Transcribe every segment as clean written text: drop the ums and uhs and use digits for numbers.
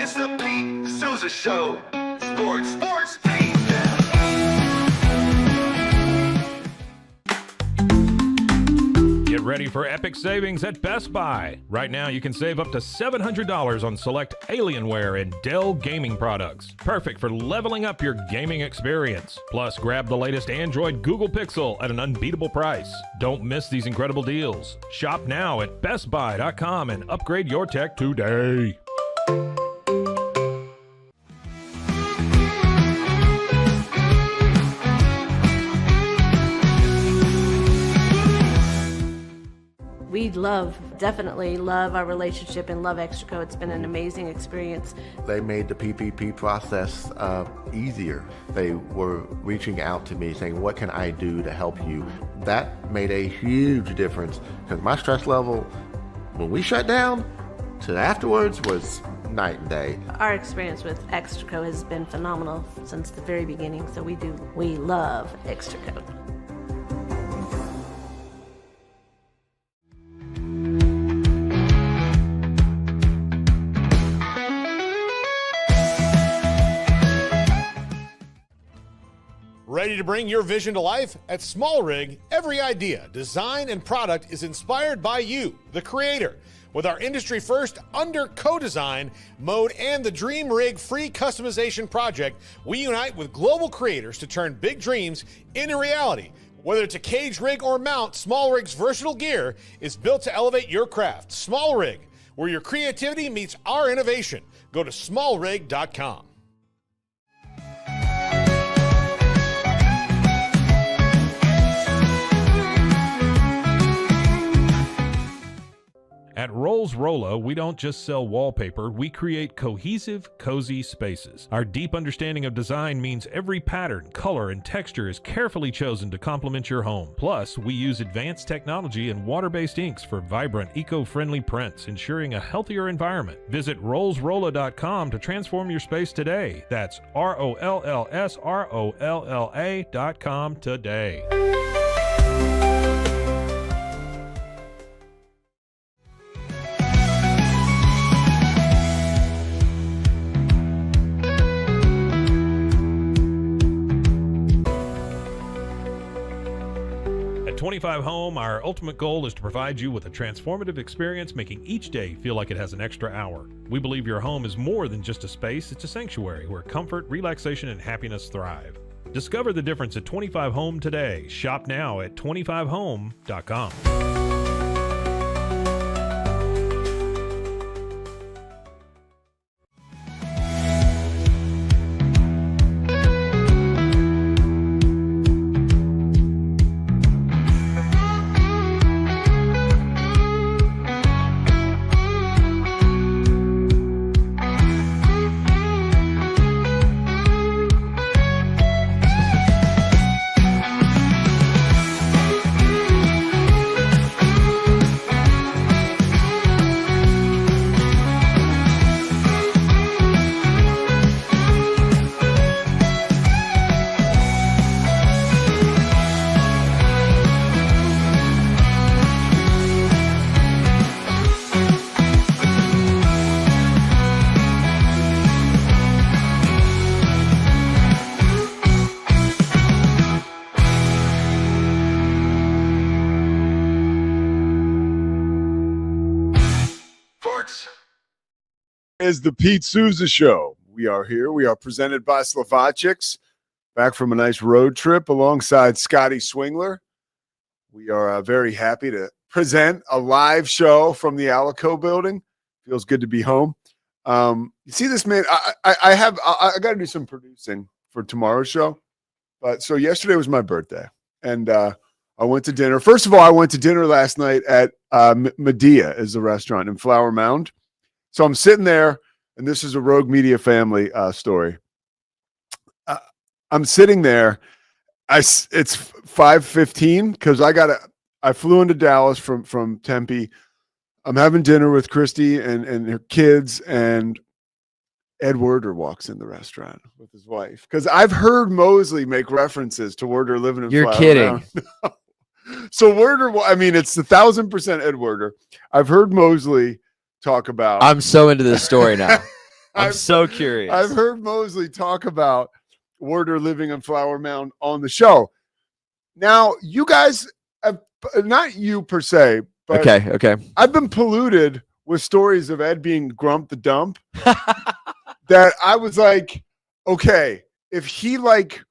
It's the Pete Sousa Show. Sports, Pete. Get ready for epic savings at Best Buy. Right now, you can save up to $700 on select Alienware and Dell gaming products. Perfect for leveling up your gaming experience. Plus, grab the latest Android Google Pixel at an unbeatable price. Don't miss these incredible deals. Shop now at bestbuy.com and upgrade your tech today. We definitely love our relationship and love Extraco. It's been an amazing experience. They made the PPP process easier. They were reaching out to me saying, what can I do to help you? That made a huge difference because my stress level when we shut down to afterwards was night and day. Our experience with Extraco has been phenomenal since the very beginning, so we love Extraco. Ready to bring your vision to life? At Small Rig, every idea, design, and product is inspired by you, the creator. With our industry-first under co-design mode and the Dream Rig free customization project, we unite with global creators to turn big dreams into reality. Whether it's a cage rig or mount, Small Rig's versatile gear is built to elevate your craft. Small Rig, where your creativity meets our innovation. Go to smallrig.com. At Rolls Rolla, we don't just sell wallpaper, we create cohesive, cozy spaces. Our deep understanding of design means every pattern, color, and texture is carefully chosen to complement your home. Plus, we use advanced technology and water-based inks for vibrant, eco-friendly prints, ensuring a healthier environment. Visit rollsrolla.com to transform your space today. That's ROLLSROLLA.com today. At 25 Home, our ultimate goal is to provide you with a transformative experience, making each day feel like it has an extra hour. We believe your home is more than just a space, it's a sanctuary where comfort, relaxation, and happiness thrive. Discover the difference at 25 Home today. Shop now at 25home.com. Is the Pete Sousa Show. We are here. We are presented by Slovacics, back from a nice road trip alongside Scotty Swingler. We are very happy to present a live show from the Alico building. Feels good to be home. You see this, man? I got to do some producing for tomorrow's show. But so yesterday was my birthday, and I went to dinner. First of all, I went to dinner last night at Medea, is the restaurant in Flower Mound. So I'm sitting there, and this is a Rogue Media family story. I'm sitting there. It's 5:15 because I flew into Dallas from Tempe. I'm having dinner with Christy and her kids, and Ed Werder walks in the restaurant with his wife. Because I've heard Mosley make references to Werder living in You're Flower kidding. Mound. So Werder, I mean, it's 1,000% Ed Werder. I've heard Mosley talk about. I'm so into this story now. I'm so curious. I've heard Mosley talk about Werder living in Flower Mound on the show. Now, you guys, not you per se, but Okay. I've been polluted with stories of Ed being Grump the Dump that I was like, okay, if he like,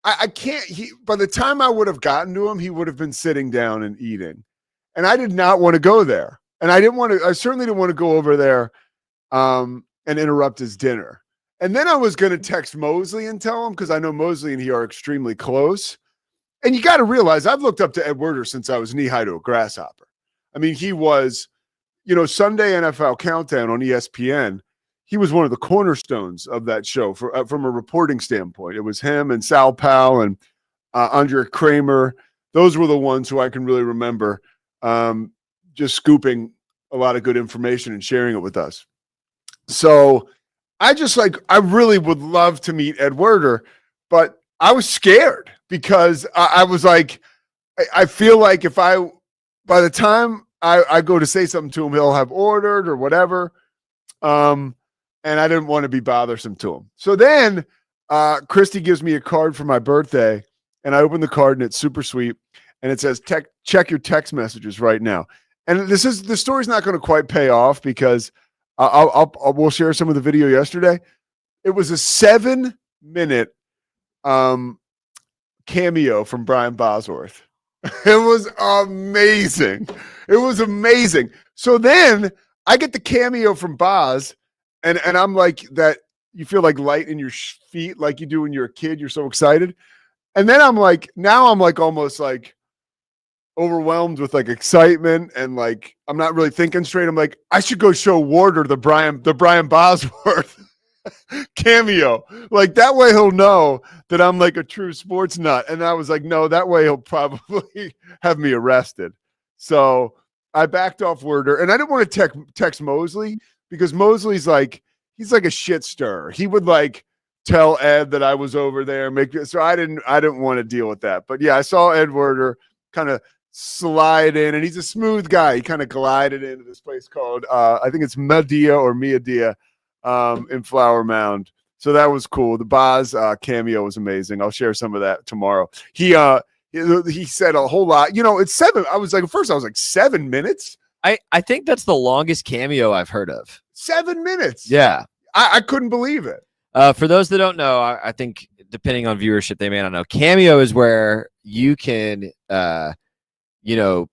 I can't, by the time I would have gotten to him, he would have been sitting down and eating. And I did not want to go there. And I certainly didn't want to go over there and interrupt his dinner. And then I was going to text Mosley and tell him, because I know Mosley and he are extremely close. And you got to realize I've looked up to Ed Werder since I was knee-high to a grasshopper. I mean, he was, Sunday NFL Countdown on ESPN. He was one of the cornerstones of that show from a reporting standpoint. It was him and Sal Powell and Andre Kramer. Those were the ones who I can really remember just scooping a lot of good information and sharing it with us. So I really would love to meet Ed Werder, but I was scared because I was like, I feel like by the time I go to say something to him, he'll have ordered or whatever. And I didn't want to be bothersome to him. So then Christy gives me a card for my birthday, and I open the card and it's super sweet. And it says, check your text messages right now. And the story's not going to quite pay off because we'll share some of the video yesterday. It was a 7-minute cameo from Brian Bosworth. It was amazing. It was amazing. So then I get the cameo from Boz, and I'm like that. You feel like light in your feet, like you do when you're a kid. You're so excited. And then I'm like almost like overwhelmed with like excitement, and like I'm not really thinking straight. I'm like, I should go show Werder the Brian Bosworth cameo. Like that way he'll know that I'm like a true sports nut. And I was like, no, that way he'll probably have me arrested. So I backed off Werder, and I didn't want to text Mosley because Mosley's like, he's like a shit stirrer. He would like tell Ed that I was over there. So I didn't want to deal with that. But yeah, I saw Ed Werder kind of slide in, and he's a smooth guy. He kind of glided into this place called I think it's Media or Mia in Flower Mound. So that was cool. The Boz cameo was amazing. I'll share some of that tomorrow. He said a whole lot. It's 7. I was like, at first I was like 7 minutes. I think that's the longest cameo I've heard of. 7 minutes. Yeah. I couldn't believe it. For those that don't know, I think depending on viewership, they may not know. Cameo is where you can,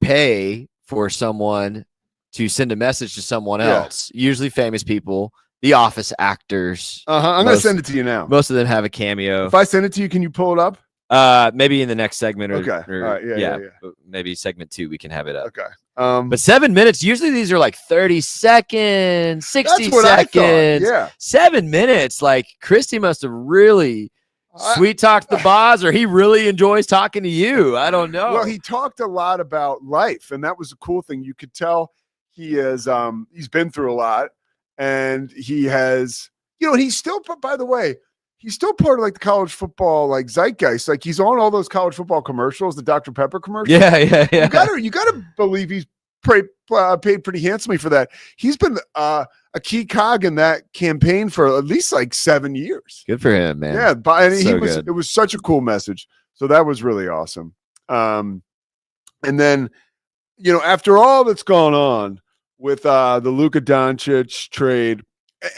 pay for someone to send a message to someone else, usually famous people, The Office actors. I'm going to send it to you now. Most of them have a cameo. If I send it to you, can you pull it up? Maybe in the next segment. Okay. All right. Yeah. Maybe segment 2, we can have it up. Okay. But 7 minutes, usually these are like 30 seconds, 60 That's what seconds. I thought. Yeah. 7 minutes. Like Christy must have really sweet talked the Boz, or he really enjoys talking to you. I don't know. Well, he talked a lot about life, and that was a cool thing. You could tell he is he's been through a lot, and he has, he's still, by the way, he's still part of like the college football like zeitgeist. Like he's on all those college football commercials, the Dr. Pepper commercials. Yeah. You gotta believe he's paid pretty handsomely for that. He's been a key cog in that campaign for at least like 7 years. Good for him, man. Yeah, and Good. It was such a cool message. So that was really awesome. And then, after all that's gone on with the Luka Doncic trade,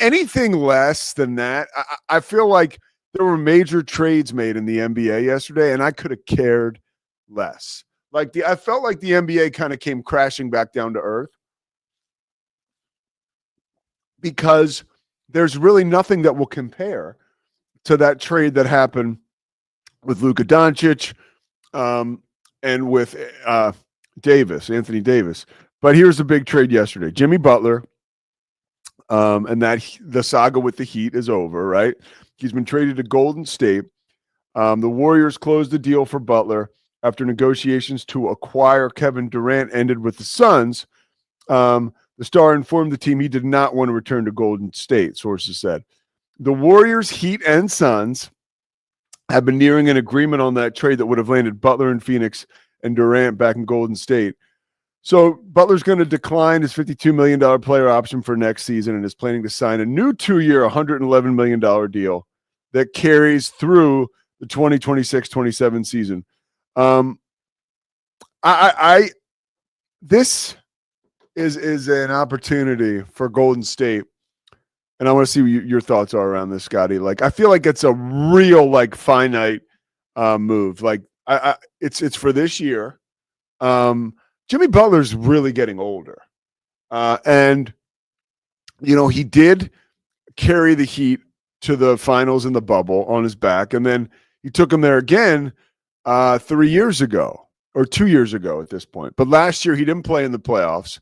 anything less than that, I feel like there were major trades made in the NBA yesterday, and I could have cared less. I felt like the NBA kind of came crashing back down to earth because there's really nothing that will compare to that trade that happened with Luka Doncic and with Anthony Davis. But here's the big trade yesterday. Jimmy Butler. And that the saga with the Heat is over, right? He's been traded to Golden State. The Warriors closed the deal for Butler after negotiations to acquire Kevin Durant ended with the Suns. The star informed the team he did not want to return to Golden State, sources said. The Warriors, Heat, and Suns have been nearing an agreement on that trade that would have landed Butler in Phoenix and Durant back in Golden State. So Butler's going to decline his $52 million player option for next season and is planning to sign a new 2-year, $111 million deal that carries through the 2026-27 season. This is an opportunity for Golden State, and I want to see what your thoughts are around this, Scotty. Like, I feel like it's a real finite move. Like, it's for this year. Jimmy Butler's really getting older, and he did carry the Heat to the finals in the bubble on his back, and then he took him there again 3 years ago or 2 years ago at this point. But last year he didn't play in the playoffs.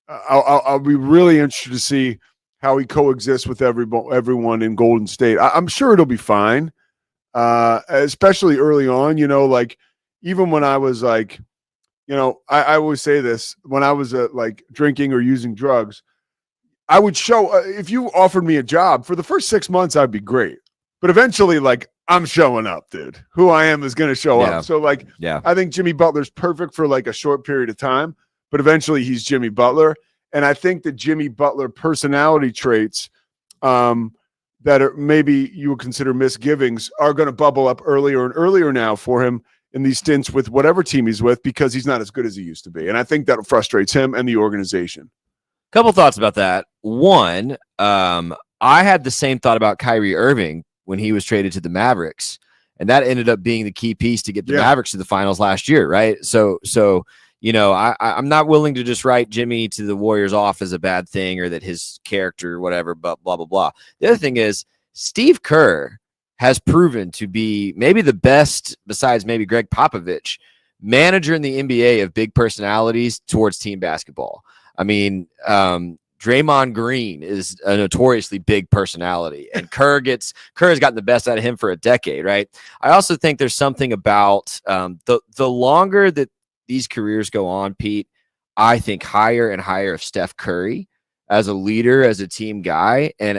I'll be really interested to see how he coexists with everyone in Golden State. I'm sure it'll be fine, especially early on. Even when I was I always say this, when I was drinking or using drugs, I would show if you offered me a job for the first 6 months, I'd be great. But eventually, I'm showing up, dude. Who I am is going to show up. So I think Jimmy Butler's perfect for a short period of time, but eventually he's Jimmy Butler. And I think that Jimmy Butler personality traits that are maybe you would consider misgivings are going to bubble up earlier and earlier now for him in these stints with whatever team he's with, because he's not as good as he used to be. And I think that frustrates him and the organization. Couple thoughts about that. One, I had the same thought about Kyrie Irving when he was traded to the Mavericks, and that ended up being the key piece to get the Mavericks to the finals last year, right? So I'm not willing to just write Jimmy to the Warriors off as a bad thing or that his character or whatever, but blah, blah, blah. The other thing is Steve Kerr has proven to be maybe the best, besides maybe Greg Popovich, manager in the NBA of big personalities towards team basketball. I mean, Draymond Green is a notoriously big personality, and Kerr has gotten the best out of him for a decade, right? I also think there's something about the longer that these careers go on, Pete, I think higher and higher of Steph Curry as a leader, as a team guy. And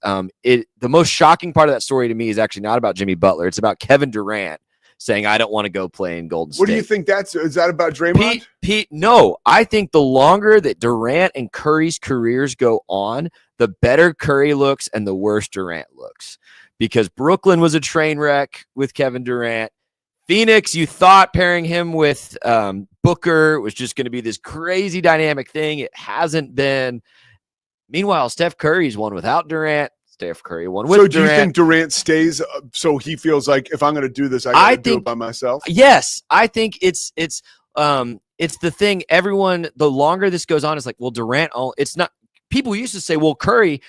the most shocking part of that story to me is actually not about Jimmy Butler. It's about Kevin Durant saying, I don't want to go play in Golden State. What do you think is that about Draymond? Pete, no. I think the longer that Durant and Curry's careers go on, the better Curry looks and the worse Durant looks. Because Brooklyn was a train wreck with Kevin Durant. Phoenix, you thought pairing him with Booker was just going to be this crazy dynamic thing. It hasn't been. Meanwhile, Steph Curry's won without Durant. Steph Curry won with Durant. So do you think Durant stays so he feels like if I'm going to do this, I got to do it by myself? Yes. I think it's the thing everyone, the longer this goes on, it's like, well, Durant, it's not. People used to say, well, Curry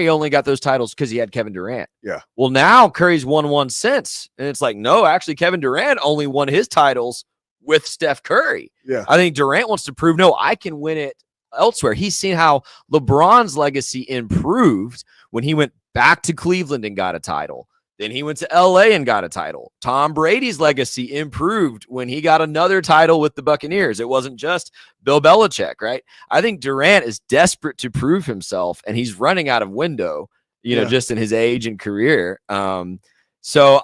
only got those titles because he had Kevin Durant. Yeah. Well, now Curry's won one since. And it's like, no, actually, Kevin Durant only won his titles with Steph Curry. Yeah. I think Durant wants to prove, no, I can win it elsewhere. He's seen how LeBron's legacy improved when he went back to Cleveland and got a title. Then he went to LA and got a title. Tom Brady's legacy improved when he got another title with the Buccaneers. It wasn't just Bill Belichick, right? I think Durant is desperate to prove himself, and he's running out of window, just in his age and career. So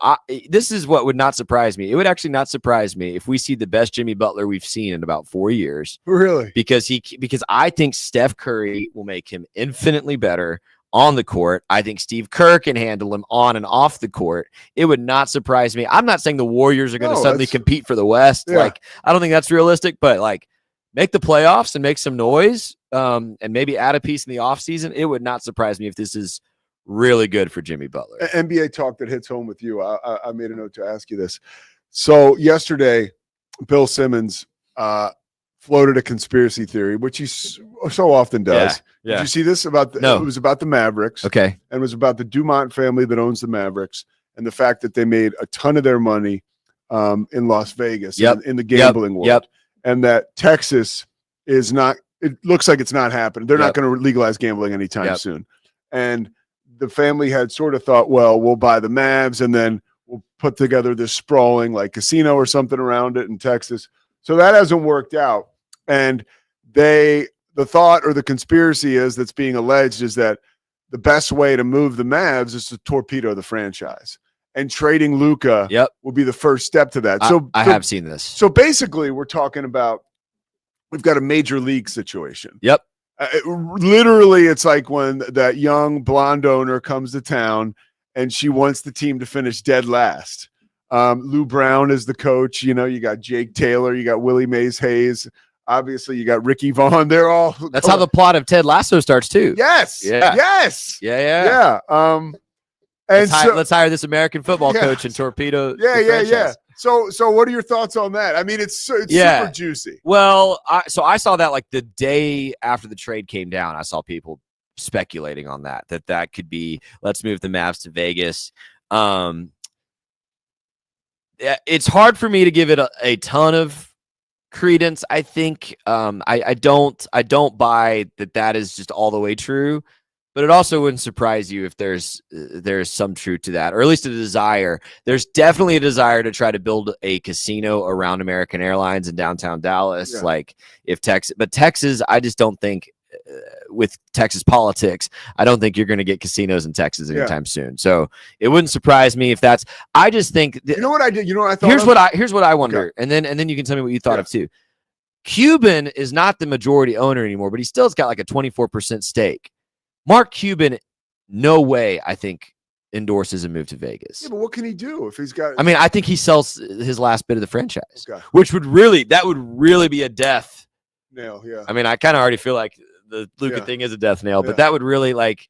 this is what would not surprise me. It would actually not surprise me if we see the best Jimmy Butler we've seen in about 4 years. Really? Because I think Steph Curry will make him infinitely better on the court. I think Steve Kerr can handle him on and off the court. It would not surprise me. I'm not saying the Warriors are going to suddenly compete for the West. Yeah. I don't think that's realistic, but make the playoffs and make some noise and maybe add a piece in the offseason. It would not surprise me if this is really good for Jimmy Butler. NBA talk that hits home with you. I made a note to ask you this. So yesterday, Bill Simmons floated a conspiracy theory, which he so often does. Yeah. Did you see this? It was about the Mavericks. Okay. And it was about the Dumont family that owns the Mavericks and the fact that they made a ton of their money in Las Vegas in the gambling world. Yep. And that Texas is not, it looks like it's not happening. They're not going to legalize gambling anytime soon. And the family had sort of thought, well, we'll buy the Mavs and then we'll put together this sprawling casino or something around it in Texas. So that hasn't worked out. And the thought or the conspiracy that's being alleged is that the best way to move the Mavs is to torpedo the franchise. And trading Luka will be the first step to that. I have seen this. So basically, we're talking about we've got a major league situation. Yep. Literally, it's like when that young blonde owner comes to town and she wants the team to finish dead last. Lou Brown is the coach. You know, you got Jake Taylor, you got Willie Mays Hayes. Obviously, you got Ricky Vaughn. They're all. That's how the plot of Ted Lasso starts too. Yes. Yeah. Yes. Yeah. And let's hire this American football coach and torpedo. Yeah. So what are your thoughts on that? I mean, it's super juicy. Well, I saw that like the day after the trade came down. I saw people speculating on that could be, let's move the Mavs to Vegas. It's hard for me to give it a ton of credence. I think I don't buy that is just all the way true, but it also wouldn't surprise you if there's some truth to that, or at least a desire. There's definitely a desire to try to build a casino around American Airlines in downtown Dallas. Like if Texas, I just don't think with Texas politics, I don't think you're going to get casinos in Texas anytime soon. So it wouldn't surprise me if that's. I just think you know what I did. You know what I thought. Here's what I wonder, and then you can tell me what you thought of too. Cuban is not the majority owner anymore, but he still's got like a 24% stake. Mark Cuban, no way, I think, endorses a move to Vegas. Yeah, but what can he do if he's got? I mean, I think he sells his last bit of the franchise, which would really be a death nail. Yeah. I mean, I kind of already feel like the Luka thing is a death nail, but that would really like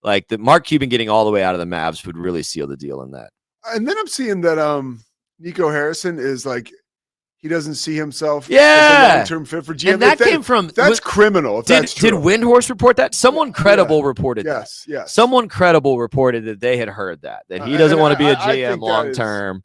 the Mark Cuban getting all the way out of the Mavs would really seal the deal in that. And then I'm seeing that Nico Harrison is like, he doesn't see himself as a long-term fit for GM. And that came from that's criminal. If that's true. Did Windhorse report that? Someone credible reported that. Yes. Someone credible reported that they had heard that he doesn't want to be a GM long-term.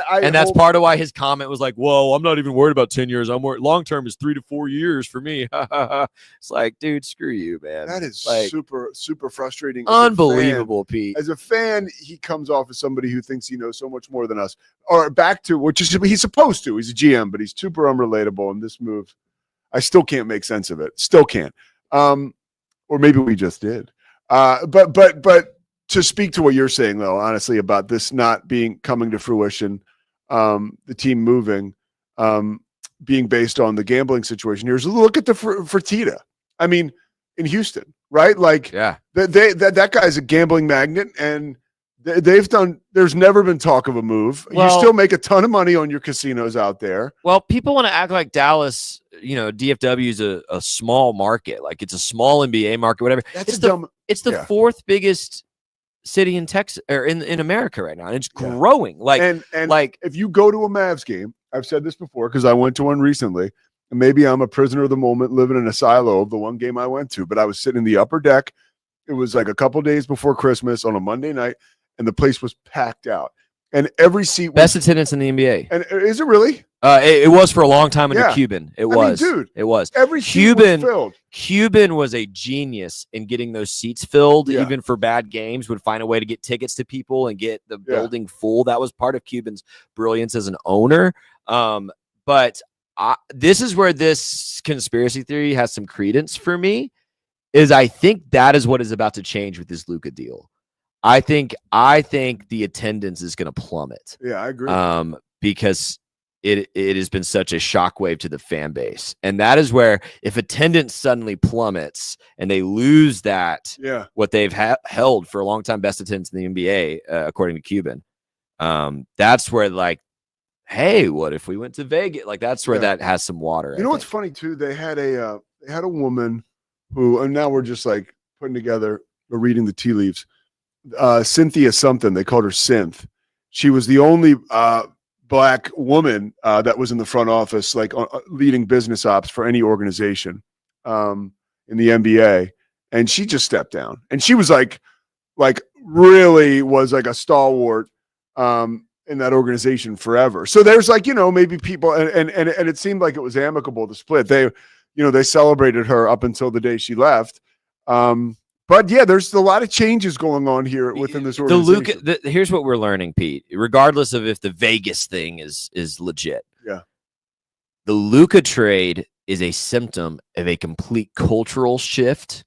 And that's part of why his comment was like, "Whoa, I'm not even worried about 10 years. I'm worried long term is 3 to 4 years for me." It's like, dude, screw you, man. That is like, super frustrating. Unbelievable, Pete. As a fan, he comes off as somebody who thinks he knows so much more than us. Or back to which is he's supposed to. He's a GM, but he's super unrelatable. And this move, I still can't make sense of it. Still can't. Or maybe we just did. But to speak to what you're saying, though, honestly, about this not coming to fruition, the team moving, being based on the gambling situation. Here's a look at the Fertitta. I mean, in Houston, right? Like, that guy's a gambling magnet, and they've done. There's never been talk of a move. You still make a ton of money on your casinos out there. Well, people want to act like Dallas. You know, DFW is a small market, like it's a small NBA market, whatever. It's the fourth biggest city in Texas or in America right now, and it's growing. Like, and like if you go to a Mavs game, I've said this before because I went to one recently, and maybe I'm a prisoner of the moment, living in a silo of the one game I went to. But I was sitting in the upper deck. It was like a couple days before Christmas on a Monday night, and the place was packed out, and every seat was best attendance in the NBA. And is it really? It was for a long time under Cuban. It was, dude. It was. Every Cuban was filled. Cuban was a genius in getting those seats filled, even for bad games. Would find a way to get tickets to people and get the building full. That was part of Cuban's brilliance as an owner. But this is where this conspiracy theory has some credence for me. Is I think that is what is about to change with this Luka deal. I think the attendance is going to plummet. Yeah, I agree. Because it has been such a shockwave to the fan base. And that is where if attendance suddenly plummets and they lose that, what they've held for a long time, best attendance in the NBA, according to Cuban, that's where like, hey, what if we went to Vegas? Like that's where that has some water. You know what's funny too? They had a woman who, and now we're just like putting together, we're reading the tea leaves. Cynthia something, they called her Synth. She was the only Black woman that was in the front office, like leading business ops for any organization in the NBA, and she just stepped down. And she was like really was like a stalwart in that organization forever. So there's like, you know, maybe people, and it seemed like it was amicable to split. They celebrated her up until the day she left. But yeah, there's a lot of changes going on here within this organization. Here's what we're learning, Pete. Regardless of if the Vegas thing is legit, the Luka trade is a symptom of a complete cultural shift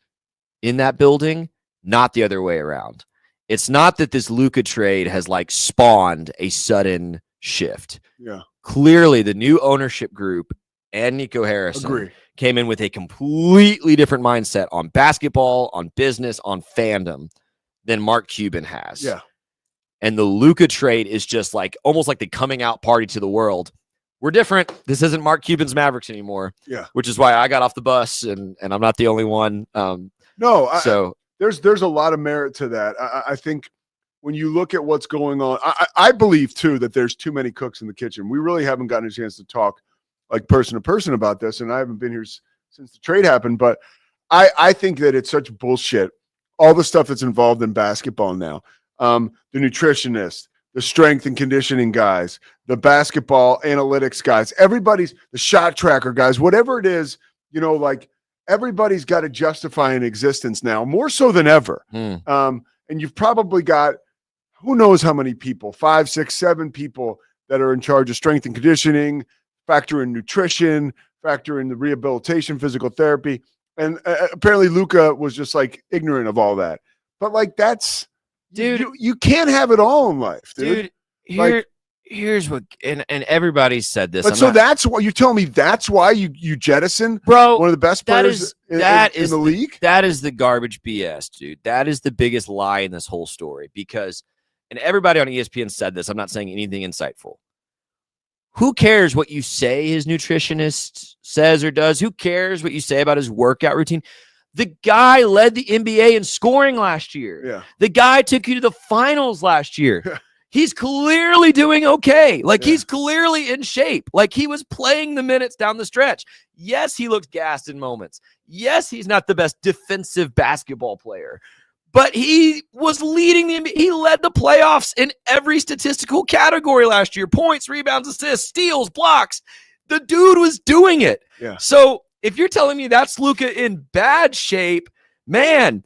in that building, not the other way around. It's not that this Luka trade has like spawned a sudden shift. Yeah, clearly the new ownership group and Nico Harrison Agree. came in with a completely different mindset on basketball, on business, on fandom than Mark Cuban has. Yeah. And the Luka trade is just like almost like the coming out party to the world. We're different. This isn't Mark Cuban's Mavericks anymore. Yeah. Which is why I got off the bus, and I'm not the only one. There's a lot of merit to that. I think when you look at what's going on, I believe too that there's too many cooks in the kitchen. We really haven't gotten a chance to talk like person to person about this, and I haven't been here since the trade happened. But I think that it's such bullshit. All the stuff that's involved in basketball now, the nutritionist, the strength and conditioning guys, the basketball analytics guys, everybody's the shot tracker guys, whatever it is, like everybody's got to justify an existence now more so than ever. And you've probably got who knows how many people, 5, 6, 7 people that are in charge of strength and conditioning, factor in nutrition, factor in the rehabilitation, physical therapy. And apparently Luka was just like ignorant of all that. But like that's, dude, you can't have it all in life, dude. Here's what, and everybody's said this. But that's why you tell me that's why you jettison, bro, one of the best players in the league. That is the garbage BS, dude. That is the biggest lie in this whole story because, and everybody on ESPN said this. I'm not saying anything insightful. Who cares what you say his nutritionist says or does? Who cares what you say about his workout routine? The guy led the NBA in scoring last year. Yeah. The guy took you to the finals last year. He's clearly doing okay. Like he's clearly in shape. Like he was playing the minutes down the stretch. Yes, he looked gassed in moments. Yes, he's not the best defensive basketball player, but he was leading the NBA. He led the playoffs in every statistical category last year. Points, rebounds, assists, steals, blocks. The dude was doing it. Yeah. So if you're telling me that's Luka in bad shape, man,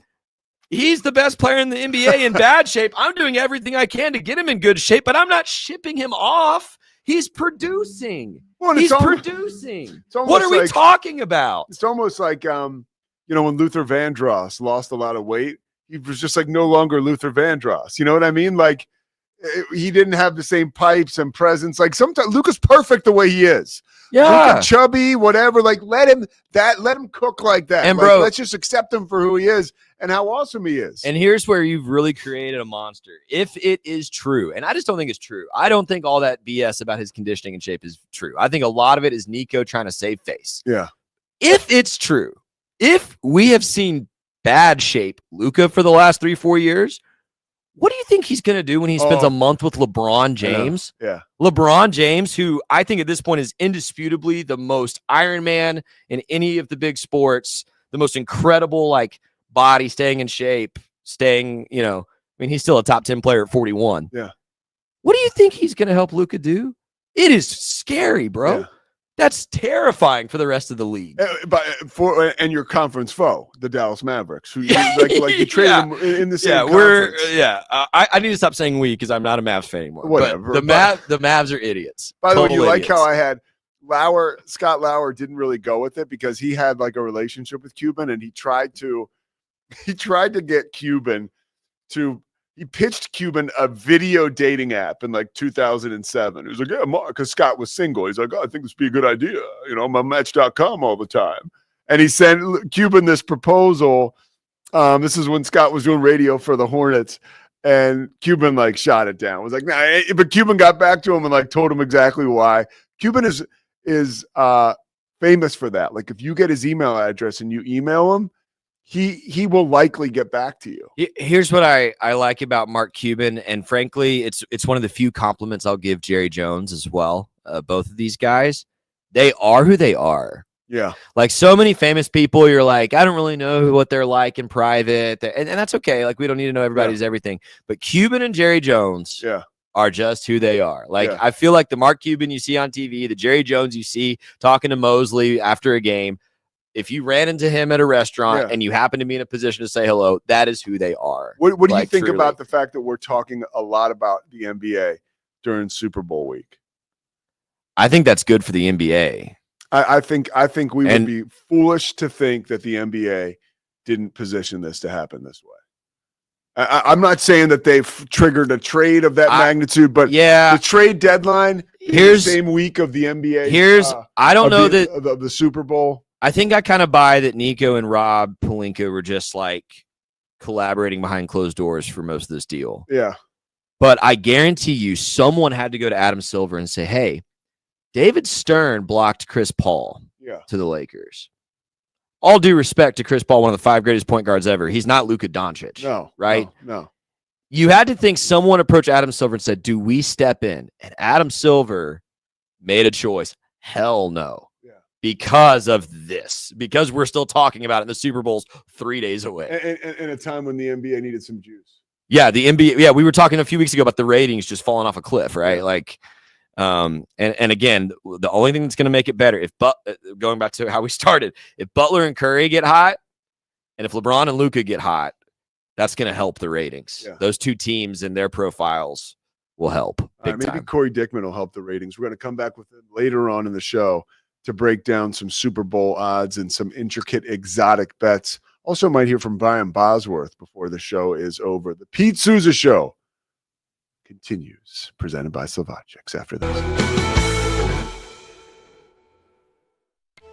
he's the best player in the NBA in bad shape. I'm doing everything I can to get him in good shape, but I'm not shipping him off. He's producing. He's producing. What are we talking about? It's almost like, when Luther Vandross lost a lot of weight, he was just like no longer Luther Vandross. You know what I mean? Like he didn't have the same pipes and presence. Like sometimes Luka's perfect the way he is. Yeah. Luka chubby, whatever. Like let him cook like that. And like, bro, let's just accept him for who he is and how awesome he is. And here's where you've really created a monster. If it is true, and I just don't think it's true. I don't think all that BS about his conditioning and shape is true. I think a lot of it is Nico trying to save face. Yeah. If it's true, if we have seen bad shape Luka for the last 3-4 years, what do you think he's going to do when he spends a month with LeBron James? Yeah. LeBron James, who I think at this point is indisputably the most Iron Man in any of the big sports, the most incredible, like, body, staying in shape, he's still a top 10 player at 41. Yeah. What do you think he's going to help Luka do? It is scary, bro. Yeah. That's terrifying for the rest of the league. And your conference foe, the Dallas Mavericks, who you traded them in the same conference. I need to stop saying we because I'm not a Mavs fan anymore. Whatever. But the Mavs are idiots. By the way, you idiots. like how I had Scott Lauer didn't really go with it because he had like a relationship with Cuban and he tried to get Cuban to. He pitched Cuban a video dating app in like 2007. He was like, yeah, because Scott was single. He's like, I think this would be a good idea. I'm on Match.com all the time. And he sent Cuban this proposal. This is when Scott was doing radio for the Hornets. And Cuban like shot it down. Was like, nah. But Cuban got back to him and like told him exactly why. Cuban is famous for that. Like if you get his email address and you email him, he will likely get back to you. Here's what I like about Mark Cuban, and frankly, it's one of the few compliments I'll give Jerry Jones as well. Both of these guys, they are who they are. Yeah. Like so many famous people, you're like, I don't really know what they're like in private, and that's okay. Like we don't need to know everybody's everything. But Cuban and Jerry Jones are just who they are. Like I feel like the Mark Cuban you see on TV, the Jerry Jones you see talking to Mosley after a game, if you ran into him at a restaurant and you happen to be in a position to say hello, that is who they are. What do you think truly about the fact that we're talking a lot about the NBA during Super Bowl week? I think that's good for the NBA. I think we would be foolish to think that the NBA didn't position this to happen this way. I'm not saying that they've triggered a trade of that magnitude, but the trade deadline is the same week of the NBA. I don't know that the Super Bowl. I think I kind of buy that Nico and Rob Pelinka were just like collaborating behind closed doors for most of this deal. Yeah. But I guarantee you someone had to go to Adam Silver and say, hey, David Stern blocked Chris Paul to the Lakers. All due respect to Chris Paul, one of the 5 greatest point guards ever. He's not Luka Doncic. No. Right? No. You had to think someone approached Adam Silver and said, do we step in? And Adam Silver made a choice. Hell no. Yeah. Because of this. Because we're still talking about it and the Super Bowl's 3 days away. In a time when the NBA needed some juice. Yeah, the NBA. Yeah, we were talking a few weeks ago about the ratings just falling off a cliff, right? Like, and again, the only thing that's going to make it better, going back to how we started, if Butler and Curry get hot, and if LeBron and Luka get hot, that's going to help the ratings. Yeah. Those two teams and their profiles will help big maybe time. Corey Dickman will help the ratings. We're going to come back with it later on in the show to break down some Super Bowl odds and some intricate exotic bets. Also might hear from Brian Bosworth before the show is over. The Pete Sousa Show continues, presented by Slovakics after this.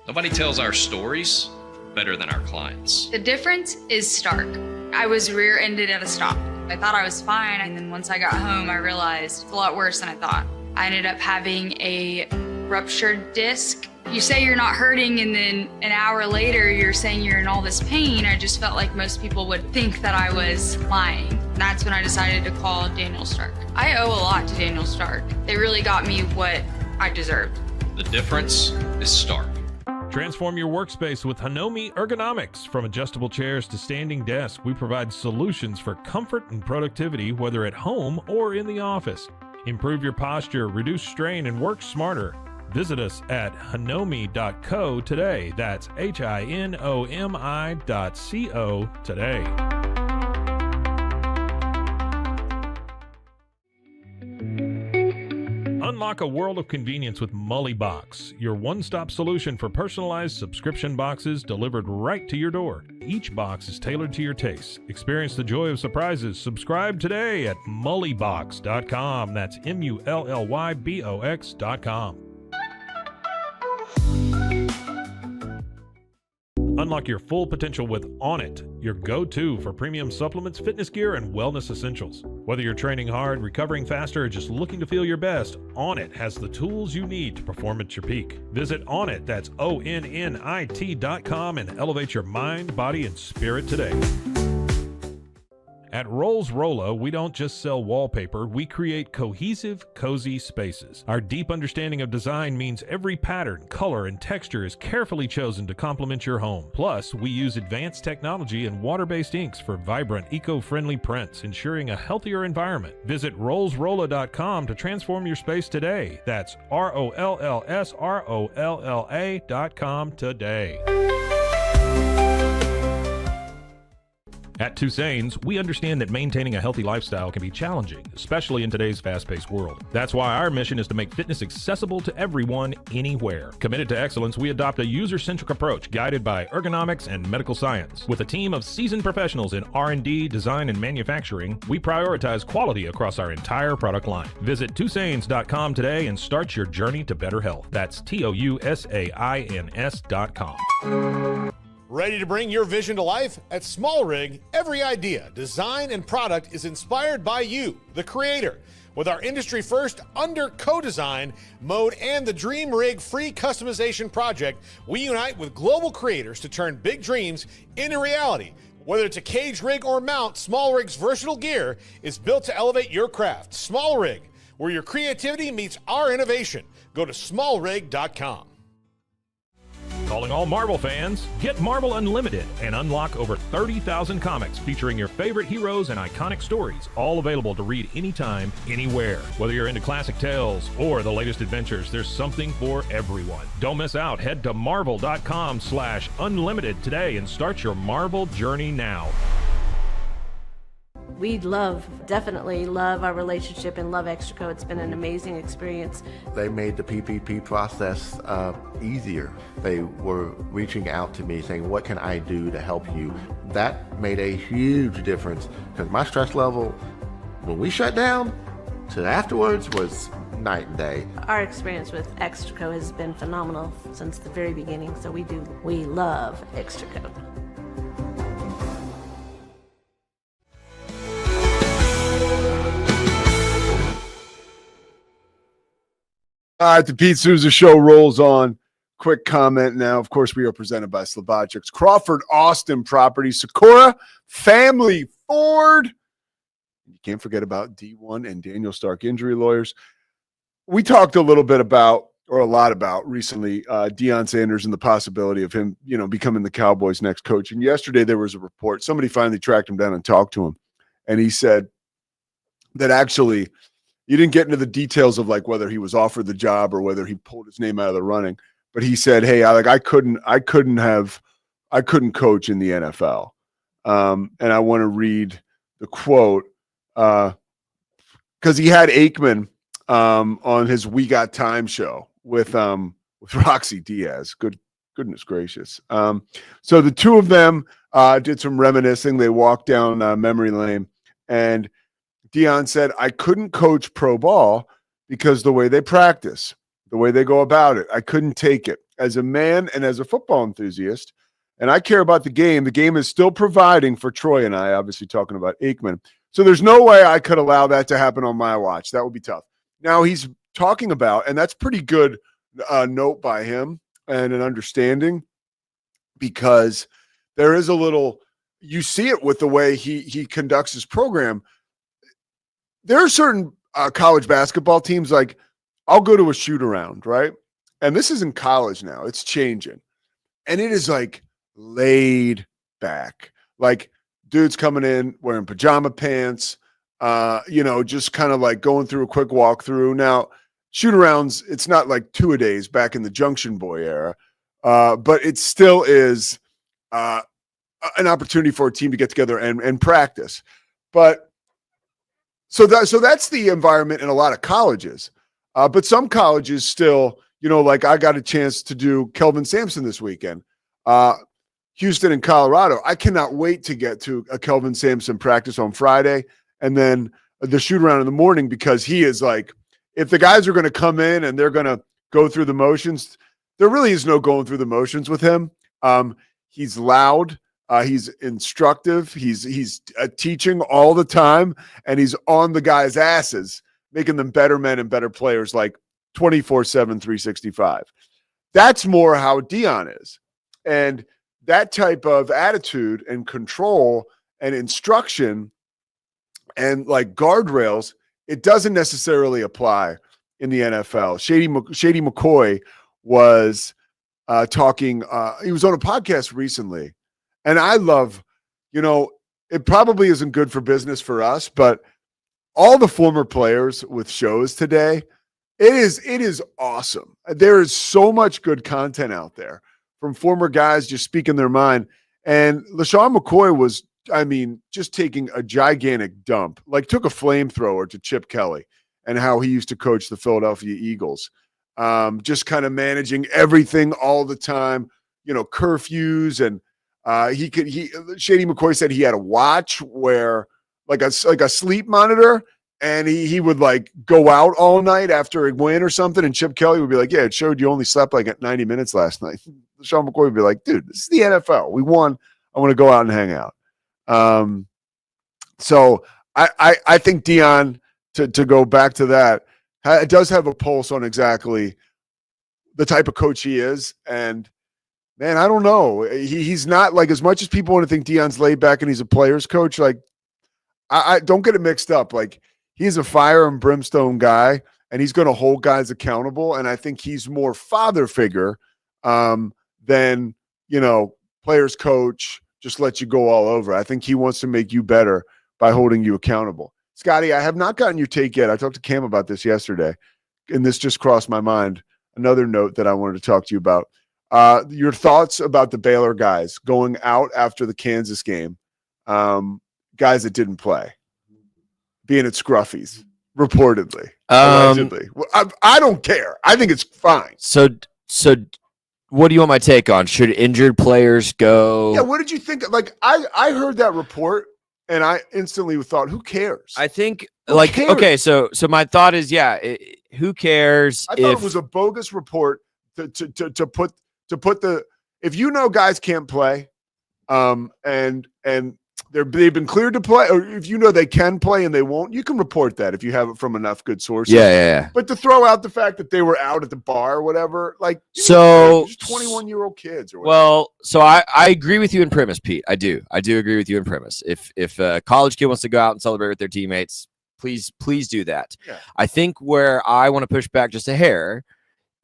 Nobody tells our stories better than our clients. The difference is stark. I was rear-ended at a stop. I thought I was fine, and then once I got home, I realized it's a lot worse than I thought. I ended up having a ruptured disc. You say you're not hurting, and then an hour later, you're saying you're in all this pain. I just felt like most people would think that I was lying. That's when I decided to call Daniel Stark. I owe a lot to Daniel Stark. They really got me what I deserved. The difference is stark. Transform your workspace with Hanomi Ergonomics. From adjustable chairs to standing desks, we provide solutions for comfort and productivity, whether at home or in the office. Improve your posture, reduce strain, and work smarter. Visit us at hanomi.co today. That's HINOMI.co today. Unlock a world of convenience with Mullybox, your one-stop solution for personalized subscription boxes delivered right to your door. Each box is tailored to your tastes. Experience the joy of surprises. Subscribe today at mullybox.com. That's MULLYBOX.com. Unlock your full potential with Onnit, your go-to for premium supplements, fitness gear, and wellness essentials. Whether you're training hard, recovering faster, or just looking to feel your best, Onnit has the tools you need to perform at your peak. Visit Onnit, that's ONNIT.com, and elevate your mind, body, and spirit today. At Rolls Rolla, we don't just sell wallpaper, we create cohesive, cozy spaces. Our deep understanding of design means every pattern, color, and texture is carefully chosen to complement your home. Plus, we use advanced technology and water-based inks for vibrant, eco-friendly prints, ensuring a healthier environment. Visit rollsrolla.com to transform your space today. That's ROLLSROLLA.com today. At Toussaint's, we understand that maintaining a healthy lifestyle can be challenging, especially in today's fast-paced world. That's why our mission is to make fitness accessible to everyone, anywhere. Committed to excellence, we adopt a user-centric approach guided by ergonomics and medical science. With a team of seasoned professionals in R&D, design, and manufacturing, we prioritize quality across our entire product line. Visit Toussaint's.com today and start your journey to better health. That's TOUSAINS.com. Ready to bring your vision to life? At Small Rig, every idea, design, and product is inspired by you, the creator. With our industry-first under co-design mode and the Dream Rig free customization project, we unite with global creators to turn big dreams into reality. Whether it's a cage rig or mount, Small Rig's versatile gear is built to elevate your craft. Small Rig, where your creativity meets our innovation. Go to smallrig.com. Calling all Marvel fans, get Marvel Unlimited and unlock over 30,000 comics featuring your favorite heroes and iconic stories, all available to read anytime, anywhere. Whether you're into classic tales or the latest adventures, there's something for everyone. Don't miss out. Head to marvel.com/unlimited today and start your Marvel journey now. We definitely love our relationship and love Extraco. It's been an amazing experience. They made the PPP process easier. They were reaching out to me saying, what can I do to help you? That made a huge difference because my stress level, when we shut down, to afterwards was night and day. Our experience with Extraco has been phenomenal since the very beginning, so we love Extraco. All right, the Pete Sousa Show rolls on. Quick comment now. Of course, we are presented by Slovakics, Crawford Austin Properties, Sakura Family Ford. You can't forget about D1 and Daniel Stark Injury Lawyers. We talked a little bit about, or a lot about recently, Deion Sanders and the possibility of him, becoming the Cowboys' next coach. And yesterday there was a report. Somebody finally tracked him down and talked to him. And he said that actually you didn't get into the details of like whether he was offered the job or whether he pulled his name out of the running. But he said, hey, I couldn't coach in the NFL. And I want to read the quote because he had Aikman on his We Got Time show with Roxy Diaz. Goodness gracious. So the two of them did some reminiscing. They walked down memory lane, and Deion said, I couldn't coach pro ball because the way they practice, the way they go about it, I couldn't take it. As a man and as a football enthusiast, and I care about the game is still providing for Troy and I, obviously talking about Aikman. So there's no way I could allow that to happen on my watch. That would be tough. Now he's talking about, and that's pretty good note by him and an understanding, because there is a little, you see it with the way he conducts his program. There are certain college basketball teams, like I'll go to a shoot around, right? And this is in college now. It's changing. And it is like laid back. Like dudes coming in wearing pajama pants, just kind of like going through a quick walkthrough. Now, shoot arounds, it's not like two-a-days back in the Junction Boy era, but it still is an opportunity for a team to get together and practice. But so that's the environment in a lot of colleges. But some colleges still, like I got a chance to do Kelvin Sampson this weekend. Houston and Colorado. I cannot wait to get to a Kelvin Sampson practice on Friday and then the shoot around in the morning, because he is like, if the guys are going to come in and they're going to go through the motions, there really is no going through the motions with him. He's loud. He's instructive. He's teaching all the time, and he's on the guys' asses, making them better men and better players, like 24/7, 365. That's more how Deion is. And that type of attitude and control and instruction and like guardrails, it doesn't necessarily apply in the NFL. Shady McCoy was talking. He was on a podcast recently, and I love, it probably isn't good for business for us, but all the former players with shows today, it is awesome. There is so much good content out there from former guys just speaking their mind. And LaShawn McCoy was, just taking a gigantic dump, like took a flamethrower to Chip Kelly and how he used to coach the Philadelphia Eagles. Just kind of managing everything all the time, curfews. And Shady McCoy said he had a watch where like a sleep monitor, and he would like go out all night after a win or something. And Chip Kelly would be like, yeah, it showed you only slept like at 90 minutes last night. Sean McCoy would be like, dude, this is the NFL. We won. I want to go out and hang out. So I think Deion, to go back to that, does have a pulse on exactly the type of coach he is. And man, I don't know. He's not like, as much as people want to think Deion's laid back and he's a player's coach, like I don't get it mixed up. Like he's a fire and brimstone guy, and he's going to hold guys accountable. And I think he's more father figure than, players coach, just let you go all over. I think he wants to make you better by holding you accountable. Scotty, I have not gotten your take yet. I talked to Cam about this yesterday, and this just crossed my mind. Another note that I wanted to talk to you about. Your thoughts about the Baylor guys going out after the Kansas game, guys that didn't play. being at Scruffy's, reportedly, Um, allegedly. Well, I don't care. I think it's fine. So what do you want my take on? Should injured players go? Yeah, what did you think? Like, I heard that report and I instantly thought, who cares? I think Who like cares? okay, so my thought is who cares I thought if it was a bogus report to put the, if you know guys can't play, and they've been cleared to play, or if you know they can play and they won't, you can report that if you have it from enough good sources. yeah. But to throw out the fact that they were out at the bar or whatever, like, So 21-year-old kids or whatever. well, so I agree with you in premise, Pete. I do agree with you in premise. If a college kid wants to go out and celebrate with their teammates, please do that. Yeah. I think where I want to push back just a hair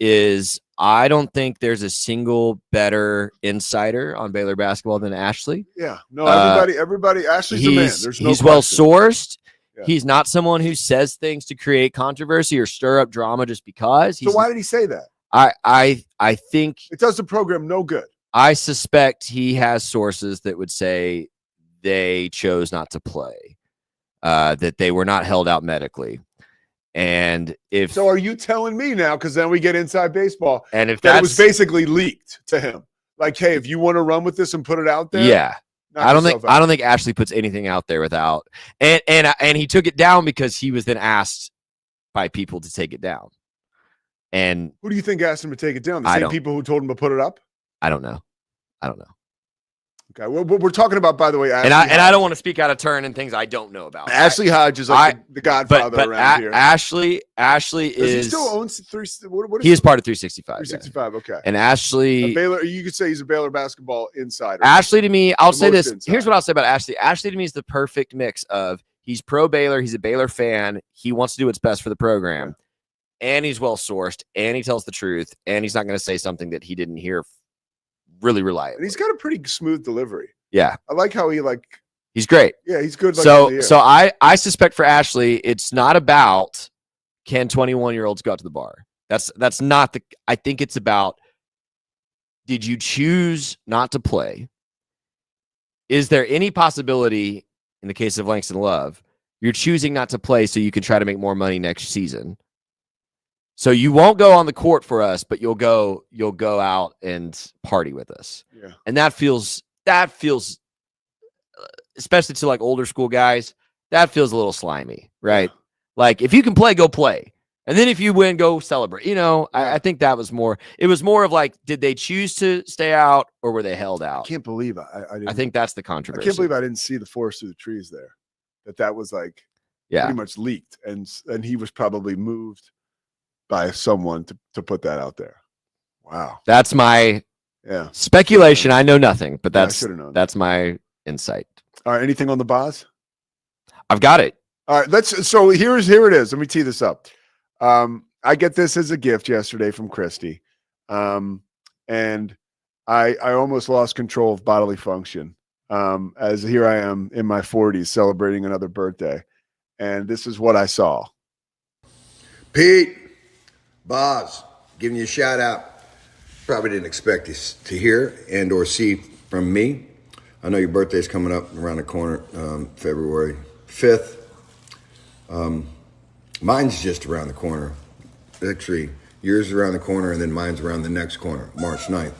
is I don't think there's a single better insider on Baylor basketball than Ashley. Yeah, no, everybody. Ashley's a man. There's no he's well question. sourced. Yeah. He's not someone who says things to create controversy or stir up drama just because. So why did he say that? I think It does the program no good. I suspect he has sources that would say they chose not to play, that they were not held out medically. And if So are you telling me now, because then we get inside baseball, and if that it that's was basically leaked to him? Like, hey, if you want to run with this and put it out there, yeah. knock I don't yourself think out. Ashley puts anything out there without and he took it down because he was then asked by people to take it down. And Who do you think asked him to take it down? The I same don't- people who told him to put it up? I don't know. Okay, well, we're talking about, by the way, Ashley And I Hodge. don't want to speak out of turn and things I don't know about. Ashley Hodge is like the godfather but around here. Ashley Does he is still owns three? What he is part of 365. Yeah. 365. Okay. And A Ashley Baylor, you could say he's a Baylor basketball insider. to me, I'll The say most this. inside. Here's what I'll say about Ashley. Ashley to me is the perfect mix of he's pro Baylor, he's a Baylor fan, he wants to do what's best for the program, and he's well sourced, and he tells the truth, and he's not going to say something that he didn't hear really And reliably. he's got a pretty smooth delivery. Yeah, I like how he he's great. yeah, he's good. Like on the So air. I suspect for Ashley, it's not about can 21-year-olds go out to the bar. That's not the. I think it's about did you choose not to play? Is there any possibility in the case of Langston Love, you're choosing not to play so you can try to make more money next season? So you won't go on the court for us, but you'll go out and party with us. Yeah. And that feels especially to like older school guys, that feels a little slimy, right? Like if you can play, go play. And then if you win, go celebrate. You know, I think that was more, it was more of like, did they choose to stay out or were they held I out? can't believe I didn't. I think that's the I controversy. can't believe I didn't see the forest through the trees there. That was like pretty much leaked, and he was probably moved by someone to put that out there. Wow. That's my Yeah. speculation. I know nothing, but Yeah, I should've known. that's my insight. All right. Anything on the Boz? I've got it. All right. So here it is. Let me tee this up. I get this as a gift yesterday from Christy. And I almost lost control of bodily function. As here I am in my 40s celebrating another birthday. And this is what I saw. Pete, Boz, giving you a shout out. Probably didn't expect this to hear and or see from me. I know your birthday's coming up around the corner, February 5th. Mine's just around the corner. Actually, yours is around the corner, and then mine's around the next corner, March 9th.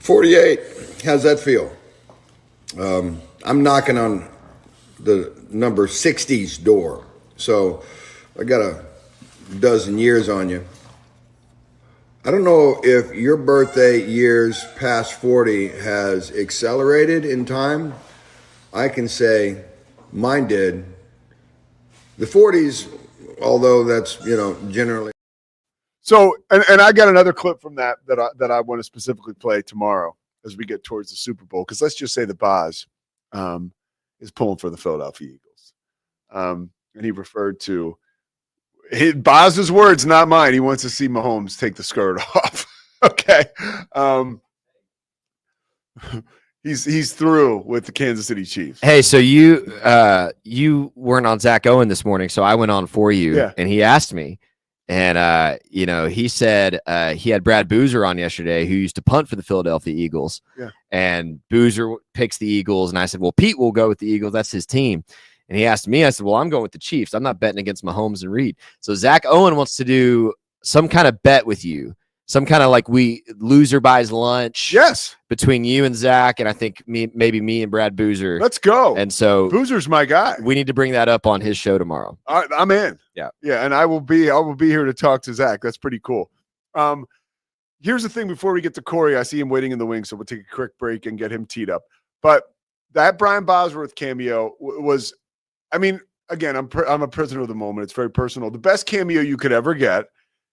48, how's that feel? I'm knocking on the number 60's door. So I got a dozen years on you. I don't know if your birthday years past 40 has accelerated in time. I can say mine did. The 40s, although that's, generally. So, and I got another clip from that I want to specifically play tomorrow as we get towards the Super Bowl. Because let's just say the Boz is pulling for the Philadelphia Eagles. And he referred to Boz's words, not mine. He wants to see Mahomes take the skirt off. Okay. He's through with the Kansas City Chiefs. Hey, so you weren't on Zach Owen this morning, so I went on for you, Yeah. and he asked me, and he said he had Brad Boozer on yesterday, who used to punt for the Philadelphia Eagles, Yeah. and Boozer picks the Eagles, and I said, well, Pete will go with the Eagles, that's his team, And he asked me, I said, well, I'm going with the Chiefs. I'm not betting against Mahomes and Reed. So Zach Owen wants to do some kind of bet with you. Some kind of like loser buys lunch. Yes. Between you and Zach, and I think maybe me and Brad Boozer. Let's go. And so Boozer's my guy. We need to bring that up on his show tomorrow. I'm in. Yeah. Yeah. And I will be here to talk to Zach. That's pretty cool. Here's the thing before we get to Corey, I see him waiting in the wings, so we'll take a quick break and get him teed up. But that Brian Bosworth cameo was, I mean, again, I'm a prisoner of the moment. It's very personal. The best cameo you could ever get,